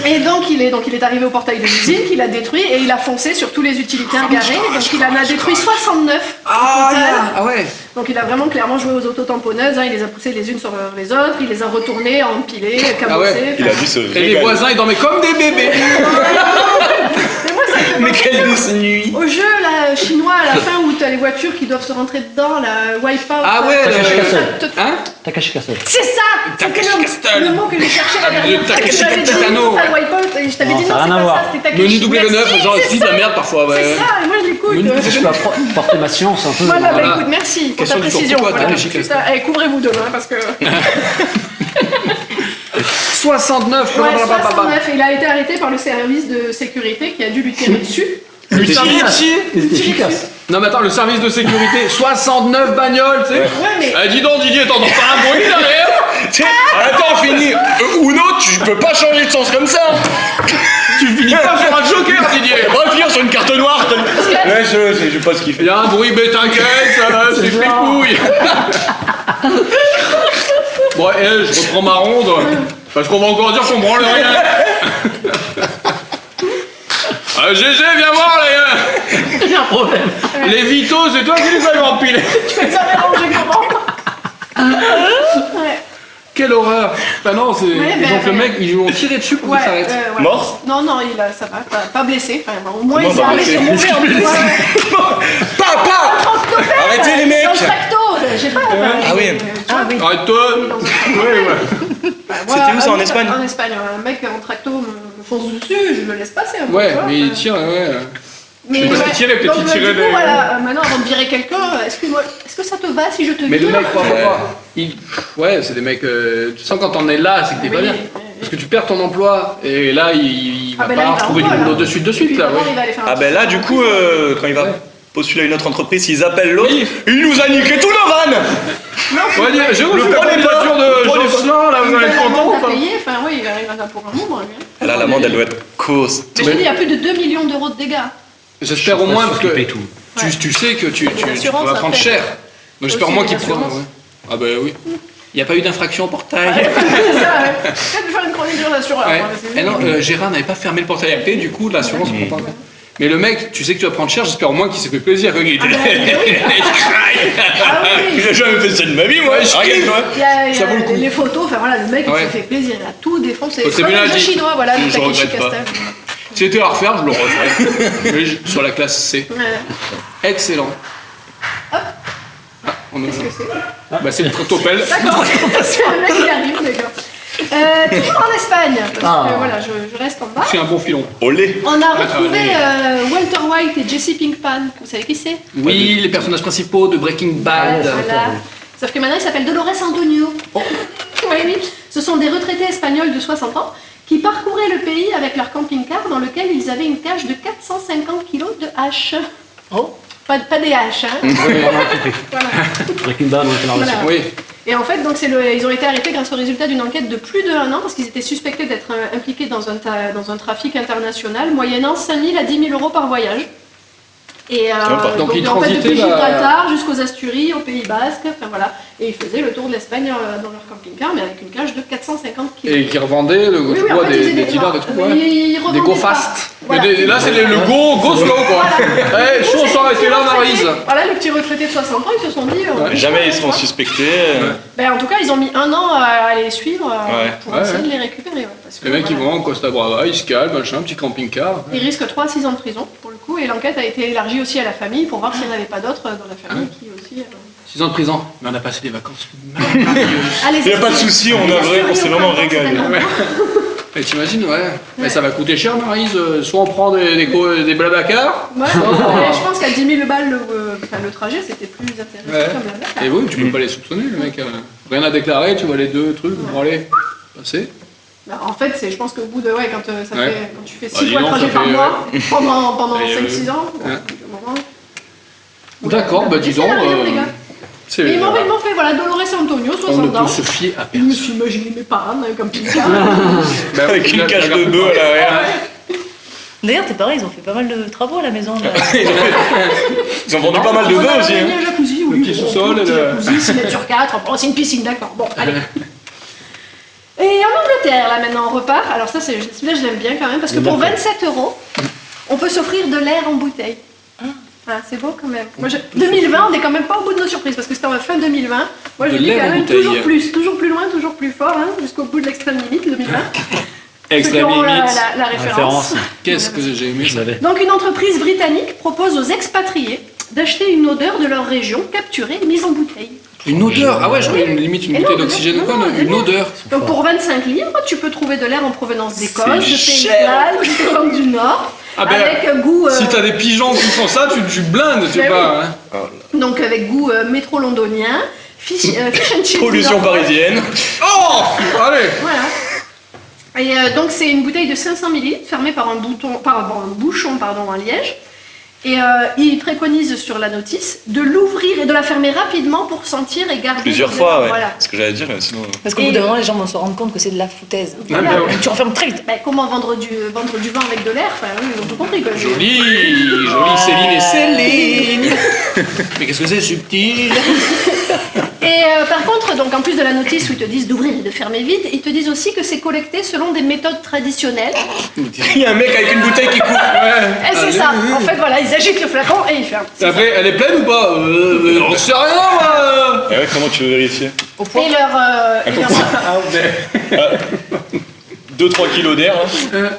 Et donc il est arrivé au portail de l'usine, qu'il a détruit et il a foncé sur tous les utilitaires garés. Donc il en a détruit 69 au total. Ah ouais. Donc il a vraiment clairement joué aux autotamponneuses, hein, il les a poussées les unes sur les autres, il les a retournées, empilées, cabossées. Ah ouais. Il a dû se Et les régaler. voisins, ils dormaient comme des bébés. Mais moi, ça fait Mais penser quelle douce nuit. au jeu là, chinois à la fin où t'as les voitures qui doivent se rentrer dedans, la Wipeout. Ah ouais, Takashi Castle. Hein? Takashi Castle. C'est ça. Takashi C'était Castle. le mot que j'ai cherché la dernière fois. Takashi Que j'avais dit, Kitano. t'as Wipeout et je t'avais Non, dit ça non, a c'est rien à pas voir. ça, c'était Takashi. Menu W9, Merci, genre, c'est je dis de ça. la merde parfois, ouais. C'est ça, et moi je l'écoute. Menu Je dois porter ma science un peu. Voilà, Voilà. bah écoute, merci pour Question ta du jour. précision. Pourquoi Voilà. Takashi Castle Putain, allez, couvrez-vous demain parce que. 69. Ouais, 69, et il a été arrêté par le service de sécurité qui a dû lui tirer dessus. Le service. C'est efficace. Non mais attends, le service de sécurité, 69 bagnoles, tu sais. Ouais, mais. Eh, dis donc Didier, t'entends pas un bruit derrière? Attends, fini. Uno, tu peux pas changer de sens comme ça. Tu finis pas sur un joker, Didier. On va finir sur une carte noire. Ouais, je sais pas ce qu'il fait. Il y a un bruit, mais t'inquiète, ça va, c'est mes couilles. Bon, je reprends ma ronde, parce qu'on va encore dire qu'on branle rien. GG, viens voir, les gars. Non, problème. Les Vitos, c'est toi qui les avais empilés. Tu les avais rangés comment? Ouais. Quelle horreur. Bah non, c'est... Ouais, Et ben, donc le mec, ils lui ont tiré dessus pour Ouais, qu'il s'arrête. ouais. Mort? Non, non, ça va, pas blessé. Enfin, au moins, Comment il s'est pas arrêté blessé? de mourir. Ouais. Pas Arrêtez les mecs! Dans le tracto, je sais pas. Ah oui. Arrête-toi. C'était où, ça, en Espagne? En Espagne, un mec en tracto me fonce dessus, je le laisse passer. Un peu, Ouais, tu vois, mais il enfin. tire, ouais. Mais sais pas ce qu'il tirait, peut-être donc, qu'il tirait du coup, des- voilà, maintenant avant de virer quelqu'un, excuse-moi, est-ce que ça te va si je te Mais le vire mec, crois pas. Ouais, c'est des mecs. Tu sens quand t'en es là, c'est que t'es pas Oui, bien. oui. Parce que tu perds ton emploi et là, il va Ah ben là, pas il va retrouver en du vol, boulot là. de suite, Et puis, là. d'abord, Ouais. il va aller faire un Ah ben là, du coup, quand il va Ouais. postuler à une autre entreprise, s'ils appellent l'autre, Oui. il nous a niqué tous nos vannes! Ouais, j'ai reçu la premier pas, voiture le de premier Jocelyn, là, vous allez être content ou à pas? payer, enfin oui, il arrive à pour un nombre. Lui. Là, l'amende, elle doit être costaud. Mais je te dis, il y a plus de 2 millions d'euros de dégâts. J'espère au moins parce que paye tout. tu sais que tu L'assurance, vas ça prendre fait. cher. Donc j'espère au Aussi, moins qu'il l'assurance. prend. Ouais. Ah bah oui. Il n'y a pas eu d'infraction au portail. C'est ça, ouais. Peut-être faire une chronique sur l'assureur. Ouais. hein, c'est Et non, mieux. Gérard n'avait pas fermé le portail à clé, du coup l'assurance ne prend pas. Mais le mec, tu sais que tu vas prendre cher, j'espère au moins qu'il s'est fait plaisir. Il Ah, bah, oui. Ah oui, Il a jamais fait ça de ma vie, moi! Regarde-toi! il y Ça vaut le a coup. les photos, enfin voilà, le mec il Ouais. s'est fait plaisir, il a tout défoncé. Oh, c'est Comme bien un jeu dit. chinois, voilà, le Je Takeshi regrette pas. Castle. Si c'était à refaire, je le referais. Mais sur la classe C. Ouais. Excellent. Hop. Ah, on a... Qu'est-ce que c'est Bah c'est le tractopelle. D'accord, c'est le mec qui arrive, d'accord. Toujours en Espagne, parce que voilà, je reste en bas. C'est un bon filon. Olé! On a retrouvé allez. Walter White et Jesse Pinkman. Vous savez qui c'est? Oui, les personnages principaux de Breaking Bad. Voilà. Sauf que maintenant il s'appelle Dolores Antonio. Oui, oui. Ce sont des retraités espagnols de 60 ans qui parcouraient le pays avec leur camping-car dans lequel ils avaient une cage de 450 kg de haches. Oh. Pas des haches, hein. Oui, on a compris. Voilà. Breaking Bad, on a fait la Voilà. relation. Oui. Et en fait, donc ils ont été arrêtés grâce au résultat d'une enquête de plus d'1 an parce qu'ils étaient suspectés d'être impliqués dans un trafic international, moyennant 5 000 à 10 000 euros par voyage. Et pas. Donc, ils en fait, depuis transitaient la- Gibraltar jusqu'aux Asturies, au Pays Basque, enfin voilà. Et ils faisaient le tour de l'Espagne dans leur camping-car, mais avec une cage de 450 kg. Et qui revendaient le Oui, je oui, en vois, fait, des ils dealers, des trucs, ouais. Ils Des revendaient go pas. fast. Voilà. Là, c'est le go slow, quoi. Eh, chaud, on s'en arrêter là, Maryse. Voilà, les petits retraités de 60 ans, ils se sont dit. Mais jamais ils seront suspectés. Ben, en tout cas, ils ont mis 1 an à les suivre pour Ouais, essayer ouais. de les récupérer. Ouais, parce que, Les mecs, ils voilà, vont en Costa Brava, ils se calment, machin, petit camping-car. ils risquent 3 à 6 ans de prison, pour le coup, et l'enquête a été élargie aussi à la famille pour voir s'il n'y en avait pas d'autres dans la famille qui aussi. 6 ans de prison. Mais on a passé des vacances. Allez, Il n'y a pas de souci, on a vrai, on s'est vraiment régalé. Et t'imagines, ouais. Mais ça va coûter cher, Maryse. Soit on prend des blabacars. Ouais, je pense qu'à 10 000 balles le trajet, c'était plus intéressant Ouais. comme la bête. Et oui, tu peux pas les soupçonner, le mec. Rien à déclarer, tu vois les deux trucs. Bon, allez, passez. Bah, en fait, je pense qu'au bout de. Ouais, quand tu fais 6 dis fois le donc, trajet ça par fait, mois, pendant Et, 5-6 ans, ouais. au moment. D'accord, bah dis C'est donc. la raison, les gars. C'est Et ils m'ont fait, voilà, Dolores Antonio, on ne 60 ans. peut se fier à Je me personne. suis imaginé mes parents dans un camping-car. Bah, Avec une la- cage la- de bœuf à l'arrière. D'ailleurs, t'es pareil, ils ont fait pas mal de travaux à la maison. Là. Ils ont vendu pas mal de On bœufs a aussi. mis Hein. un jacuzzi, oui. petit sous-sol, Un petit et le- jacuzzi, 6 mètres sur 4. Bon, c'est une piscine, d'accord. Bon, allez. Et en Angleterre, là maintenant, on repart. Alors ça, celui-là, je l'aime bien quand même, parce que pour 27 €, on peut s'offrir de l'air en bouteille. Ah, c'est beau quand même. Moi, 2020, on n'est quand même pas au bout de nos surprises, parce que c'était en fin 2020. Moi, De je dis l'air quand en même bouteille. toujours plus loin, toujours plus fort, hein, jusqu'au bout de l'extrême limite, 2020. Extrême Ceux qui auront limite. la référence. Qu'est-ce que j'ai aimé Je ça. l'avais. Donc une entreprise britannique propose aux expatriés d'acheter une odeur de leur région capturée et mise en bouteille. Une odeur. Ah ouais, je croyais limite une Et non, bouteille d'oxygène ou quoi, non, une odeur. Donc pour 25 livres, tu peux trouver de l'air en provenance d'Écosse, de Pays de cher. Galles, d'Irlande du Nord, Ah ben, avec un goût Si t'as des pigeons qui font ça, tu blindes, tu sais Ben pas. Hein. donc avec goût métro londonien, fish and chips. Pollution du Nord. parisienne. Oh allez. Voilà. Et donc c'est une bouteille de 500 ml fermée par un bouchon en liège. Et il préconise sur la notice de l'ouvrir et de la fermer rapidement pour sentir et garder. Plusieurs l'odeur. fois, ouais. Voilà. Ce que j'allais dire, sinon. Parce qu'au bout d'un moment, les gens vont se rendre compte que c'est de la foutaise. Ah, ben ouais. Donc tu refermes très vite. Ben, comment vendre du vin avec de l'air? Enfin, oui, ils ont tout compris. Quoi. Joli, joli Céline et Céline. Mais qu'est-ce que c'est subtil. Par contre, donc en plus de la notice où ils te disent d'ouvrir et de fermer vite, ils te disent aussi que c'est collecté selon des méthodes traditionnelles. Il y a un mec avec une bouteille qui court. Et c'est ça. En fait, voilà, ils agitent le flacon et ils ferment. Et après, elle est pleine ou pas On sait rien, moi. Et ouais, comment tu veux vérifier? Et leur 2-3 kilos d'air. Hein.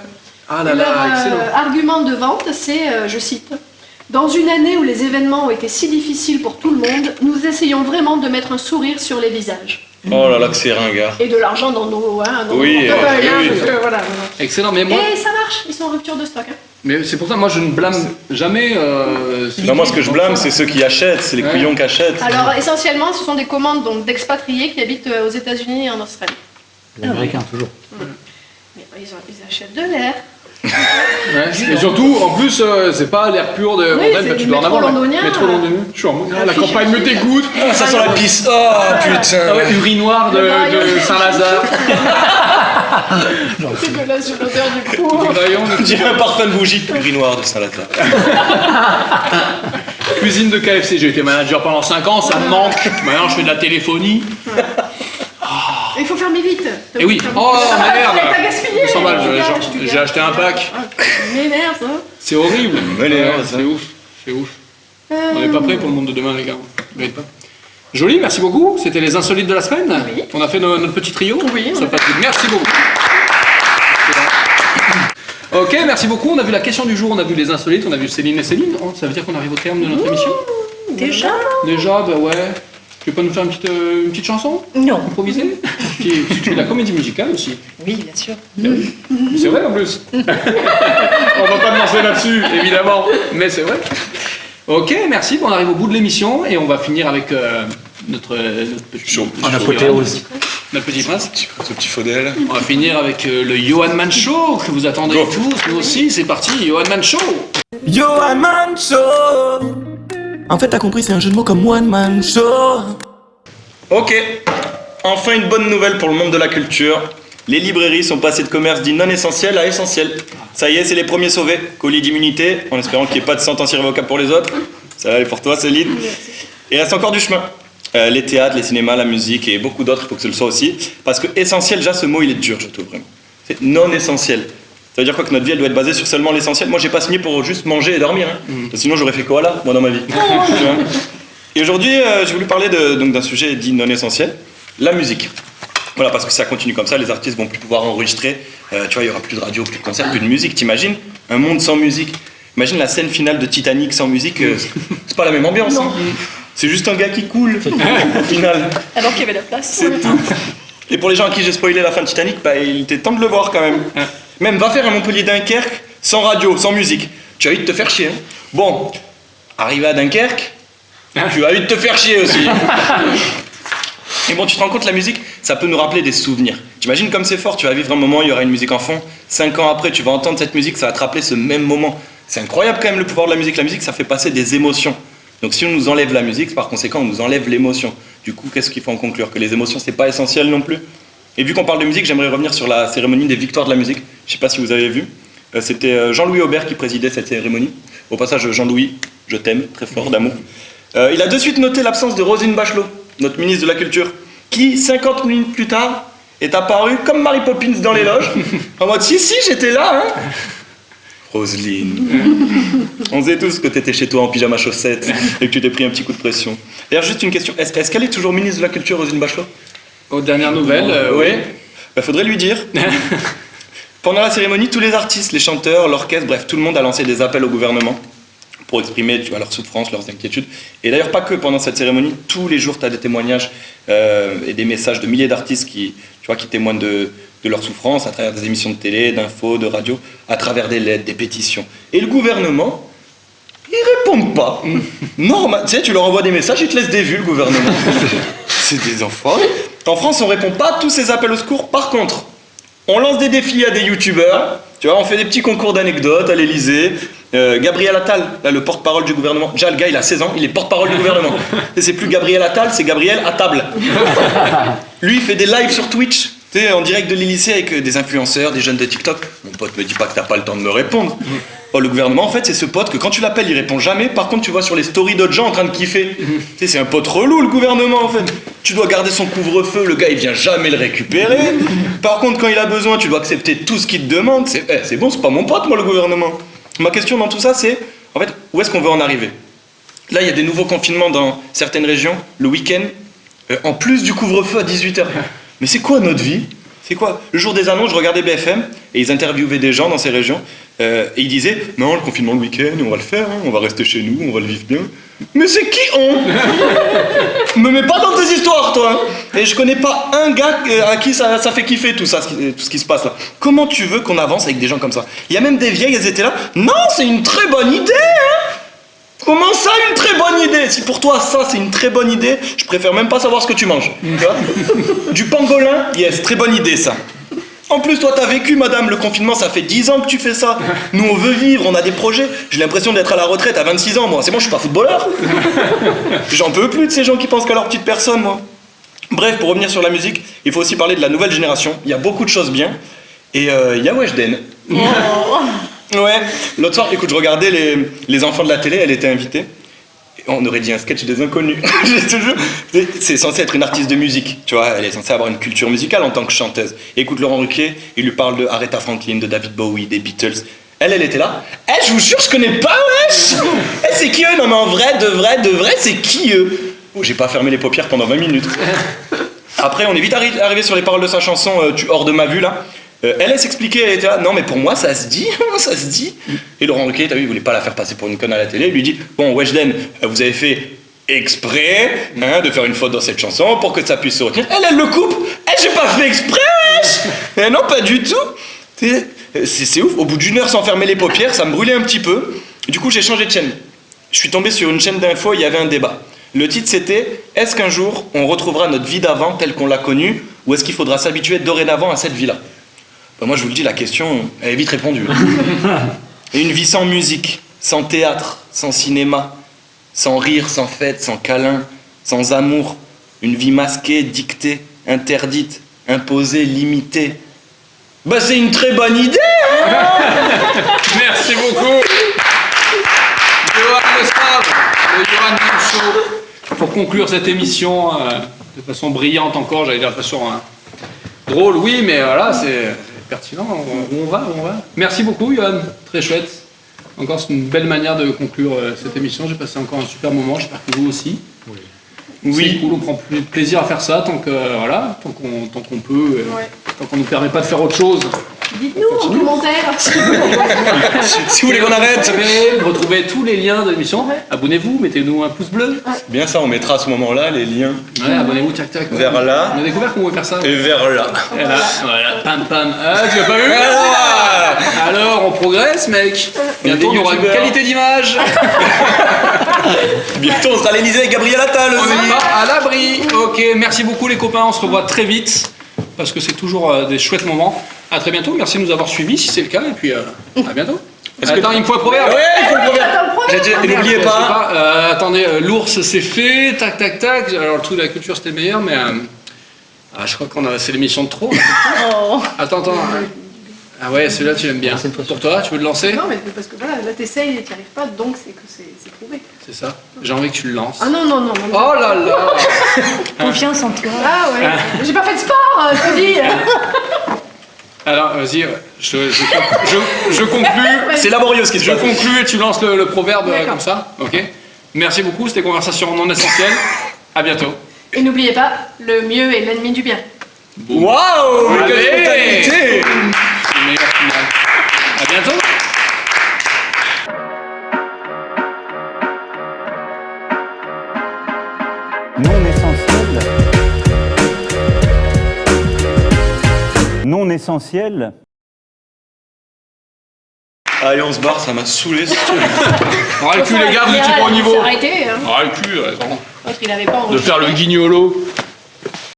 Ah là là, excellent. argument de vente, c'est, je cite, « Dans une année où les événements ont été si difficiles pour tout le monde, nous essayons vraiment de mettre un sourire sur les visages. Oh là là, que c'est ringard. » Et de l'argent dans nos Oui, portefeuilles, oui. parce que, voilà. Excellent, mais moi, Et ça marche, ils sont en rupture de stock. Hein. mais c'est pour ça, moi, je ne blâme jamais. Non, moi, ce que je blâme, c'est ceux qui achètent, c'est les Ouais. couillons qui achètent. Alors, essentiellement, ce sont des commandes donc, d'expatriés qui habitent aux États-Unis et en Australie. Les Américains, toujours. Mais ils achètent de l'air. Ouais. Et surtout, en plus, c'est pas l'air pur de Oui, montagne, c'est bah, tu du dois en métro avoir. londonien. Métro londonien. Je suis en mode, la Affiché campagne me dessus. dégoûte. Ah, ça sent la pisse. Oh putain. Ah ouais, urinoir Le graillon. de Saint-Lazare. C'est dégueulasse, j'ai l'odeur du coup. Du graillon, On dirait un parfum de bougie. Urinoir de Saint-Lazare. cuisine de KFC. J'ai été manager pendant 5 ans, ça me manque. Maintenant, je fais de la téléphonie. Il faut fermer vite. Et oui. Oh merde. T'as gaspillé. C'est mal, Tu j'ai acheté un pack. M'énerve, ça. C'est horrible. Mais les- C'est ouf. C'est ouf. On n'est pas prêts pour le monde de demain, les gars. On mérite pas. Joli, merci beaucoup. C'était les insolites de la semaine. Oui. On a fait notre petit trio. Oui, on Ça a passe bien. Merci beaucoup. Ok, merci beaucoup. On a vu la question du jour, on a vu les insolites, on a vu Céline et Céline. Oh, ça veut dire qu'on arrive au terme de notre émission. Déjà? Déjà, bah ouais. Tu veux pas nous faire une petite chanson Non. improvisée? Tu fais de la comédie musicale aussi. Oui, bien sûr. C'est vrai en plus. On va pas me lancer là-dessus, évidemment, mais c'est vrai. Ok, merci. Bon, on arrive au bout de l'émission et on va finir avec notre petit Chaud. En apothéose. Notre petit prince. Ce petit Faudel. On va finir avec le Johan Man Show que vous attendez Go. tous, nous aussi. C'est parti, Johan Man Show. Yo, one man show. En fait, t'as compris, c'est un jeu de mots comme one man show. Ok. Enfin une bonne nouvelle pour le monde de la culture. Les librairies sont passées de commerce dit non essentiel à essentiel. Ça y est, c'est les premiers sauvés. Colis d'immunité, en espérant qu'il n'y ait pas de sentence irrévocable pour les autres. Ça va aller pour toi, Céline. Il reste encore du chemin. Les théâtres, les cinémas, la musique et beaucoup d'autres, il faut que ce le soit aussi. Parce que essentiel, déjà, ce mot, il est dur, je trouve, vraiment. C'est non essentiel. Ça veut dire quoi que notre vie, elle doit être basée sur seulement l'essentiel. Moi, j'ai pas signé pour juste manger et dormir. Hein. Sinon, j'aurais fait koala, moi, dans ma vie. Tu vois. Et aujourd'hui, j'ai voulu parler donc d'un sujet dit non essentiel, la musique. Voilà, parce que ça continue comme ça, les artistes vont plus pouvoir enregistrer. Tu vois, il y aura plus de radio, plus de concerts, plus de musique. T'imagines un monde sans musique? Imagine la scène finale de Titanic sans musique. C'est pas la même ambiance. Hein. C'est juste un gars qui coule au final. Alors qu'il y avait la place. C'est tout. Et pour les gens à qui j'ai spoilé la fin de Titanic, bah, il était temps de le voir quand même. Même va faire un Montpellier-Dunkerque sans radio, sans musique. Tu as eu de te faire chier. Hein. Bon, arrivé à Dunkerque, tu as eu de te faire chier aussi. Et bon, tu te rends compte, la musique, ça peut nous rappeler des souvenirs. T'imagines comme c'est fort, tu vas vivre un moment, il y aura une musique en fond. 5 ans après, tu vas entendre cette musique, ça va te rappeler ce même moment. C'est incroyable quand même le pouvoir de la musique. La musique, ça fait passer des émotions. Donc si on nous enlève la musique, par conséquent, on nous enlève l'émotion. Du coup, qu'est-ce qu'il faut en conclure? Que les émotions, c'est pas essentiel non plus. Et vu qu'on parle de musique, j'aimerais revenir sur la cérémonie des victoires de la musique. Je sais pas si vous avez vu. C'était Jean-Louis Aubert qui présidait cette cérémonie. Au passage, Jean-Louis, je t'aime, très fort d'amour. Il a de suite noté l'absence de Roselyne Bachelot, notre ministre de la Culture, qui, 50 minutes plus tard, est apparue comme Mary Poppins dans les loges, en mode « Si, j'étais là, hein !» Roselyne. On sait tous que t'étais chez toi en pyjama chaussettes et que tu t'es pris un petit coup de pression. D'ailleurs, juste une question, est-ce qu'elle est toujours ministre de la Culture, Roselyne Bachelot? Aux dernières nouvelles, oui. Bah, faudrait lui dire. Pendant la cérémonie, tous les artistes, les chanteurs, l'orchestre, bref, tout le monde a lancé des appels au gouvernement pour exprimer, tu vois, leurs souffrances, leurs inquiétudes. Et d'ailleurs, pas que pendant cette cérémonie, tous les jours, tu as des témoignages et des messages de milliers d'artistes qui témoignent de leurs souffrances à travers des émissions de télé, d'infos, de radio, à travers des lettres, des pétitions. Et le gouvernement, ils répondent pas. Normal, tu sais, tu leur envoies des messages, ils te laissent des vues, le gouvernement. C'est des enfants. En France, on répond pas à tous ces appels au secours. Par contre, on lance des défis à des youtubeurs. Tu vois, on fait des petits concours d'anecdotes à l'Elysée. Gabriel Attal, là, le porte-parole du gouvernement. Déjà, le gars, il a 16 ans, il est porte-parole du gouvernement. Et c'est plus Gabriel Attal, c'est Gabriel à table. Lui, il fait des lives sur Twitch, tu sais, en direct de l'Elysée avec des influenceurs, des jeunes de TikTok. Mon pote me dit pas que t'as pas le temps de me répondre. Oh, le gouvernement, en fait, c'est ce pote que quand tu l'appelles, il répond jamais. Par contre, tu vois sur les stories d'autres gens en train de kiffer. Tu sais, c'est un pote relou, le gouvernement, en fait. Tu dois garder son couvre-feu, le gars, il vient jamais le récupérer. Par contre, quand il a besoin, tu dois accepter tout ce qu'il te demande. C'est bon, c'est pas mon pote, moi, le gouvernement. Ma question dans tout ça, c'est, en fait, où est-ce qu'on veut en arriver? Là, il y a des nouveaux confinements dans certaines régions, le week-end, en plus du couvre-feu à 18h. Mais c'est quoi notre vie? C'est quoi? Le jour des annonces, je regardais BFM et ils interviewaient des gens dans ces régions et ils disaient non, le confinement le week-end, on va le faire, hein, on va rester chez nous, on va le vivre bien. Mais c'est qui on? Me mets pas dans tes histoires, toi hein. Et je connais pas un gars à qui ça fait kiffer tout ça, tout ce qui se passe là. Comment tu veux qu'on avance avec des gens comme ça? Il y a même des vieilles, elles étaient là. Non, c'est une très bonne idée hein. Comment ça, une très bonne idée? Si pour toi ça c'est une très bonne idée, je préfère même pas savoir ce que tu manges. Tu vois? Du pangolin, yes, très bonne idée ça. En plus toi t'as vécu madame, le confinement ça fait 10 ans que tu fais ça. Nous on veut vivre, on a des projets. J'ai l'impression d'être à la retraite à 26 ans moi. C'est bon, je suis pas footballeur. J'en peux plus de ces gens qui pensent qu'à leur petite personne moi. Bref, pour revenir sur la musique, il faut aussi parler de la nouvelle génération. Il y a beaucoup de choses bien. Et il y a Weshden. Ouais, l'autre soir, écoute, je regardais les enfants de la télé, elle était invitée. On aurait dit un sketch des inconnus. C'est censé être une artiste de musique, tu vois, elle est censée avoir une culture musicale en tant que chanteuse. Et écoute, Laurent Ruquier, il lui parle de Aretha Franklin, de David Bowie, des Beatles. Elle était là. Je vous jure, je connais pas, wesh. C'est qui eux? Non mais en vrai, de vrai, c'est qui eux? Oh, j'ai pas fermé les paupières pendant 20 minutes. Après, on est vite arrivé sur les paroles de sa chanson Tu hors de ma vue, là. Elle s'expliquait, elle était là, non mais pour moi ça se dit, ça se dit. Et Laurent Ruquier, t'as vu, il voulait pas la faire passer pour une conne à la télé, il lui dit, bon Weshden, vous avez fait exprès hein, de faire une faute dans cette chanson pour que ça puisse se retenir. Elle le coupe, j'ai pas fait exprès, wesh. Non, pas du tout. C'est ouf, au bout d'une heure sans fermer les paupières, ça me brûlait un petit peu. Du coup j'ai changé de chaîne. Je suis tombé sur une chaîne d'infos, il y avait un débat. Le titre c'était, est-ce qu'un jour on retrouvera notre vie d'avant telle qu'on l'a connue, ou est-ce qu'il faudra s'habituer dorénavant à cette vie-là? Ben moi je vous le dis, la question, elle est vite répondue. Et une vie sans musique, sans théâtre, sans cinéma, sans rire, sans fête, sans câlin, sans amour, une vie masquée, dictée, interdite, imposée, limitée. Bah c'est une très bonne idée hein. Merci beaucoup Johan Le Savre, le Johan Game Show. Pour conclure cette émission de façon brillante encore, j'allais dire de façon drôle, oui, mais voilà, c'est pertinent, où on va. Merci beaucoup Johan, très chouette. Encore, c'est une belle manière de conclure cette émission. J'ai passé encore un super moment, j'espère que vous aussi. Oui. C'est cool, on prend plaisir à faire ça tant qu'on peut, tant qu'on nous permet pas de faire autre chose. Dites-nous en commentaire. Si vous voulez qu'on arrête. Retrouvez tous les liens de l'émission. Abonnez-vous, mettez-nous un pouce bleu. Bien ça, on mettra à ce moment-là les liens. Ouais, abonnez-vous, tac. Vers là. On a découvert qu'on pouvait faire ça. Et vers là. Et là, voilà, pam. Ah, tu l'as pas vu? Alors, on progresse, mec. Bientôt, on aura une qualité d'image. Bientôt, on sera à l'Elysée avec Gabriel Attal aussi. On n'est pas à l'abri. Ok, merci beaucoup les copains. On se revoit très vite parce que c'est toujours des chouettes moments. À très bientôt. Merci de nous avoir suivis si c'est le cas. Et puis, à bientôt. Attends, il me faut un proverbe. Ouais, il faut le proverbe. Et n'oubliez pas. Attendez, l'ours c'est fait. Tac. Alors, le truc de la culture c'était le meilleur, mais. Je crois c'est l'émission de trop. Attends. Ah ouais, celui-là tu l'aimes bien. Pour toi, tu veux le lancer? Non, mais parce que voilà, là t'essayes et t'y arrives pas, donc c'est que c'est prouvé. C'est ça. J'ai envie que tu le lances. Ah non. Oh là là. Confiance en toi. Ah ouais, j'ai pas fait de sport, je te dis. Alors, vas-y, je conclue. C'est laborieux ce qui se passe. Je conclue et tu lances le proverbe D'accord. comme ça. Ok. Merci beaucoup, c'était Conversation non essentielle. À bientôt. Et n'oubliez pas, le mieux est l'ennemi du bien. Waouh, Allez. quelle spontanéité. C'est le meilleur final. À bientôt. Non essentiel. Non essentiel. Allez, on se barre, ça m'a saoulé. On a le cul les gars, vous étiez pas au niveau. Arrêtez, hein. On a le cul, L'autre, il avait pas de faire le guignolo.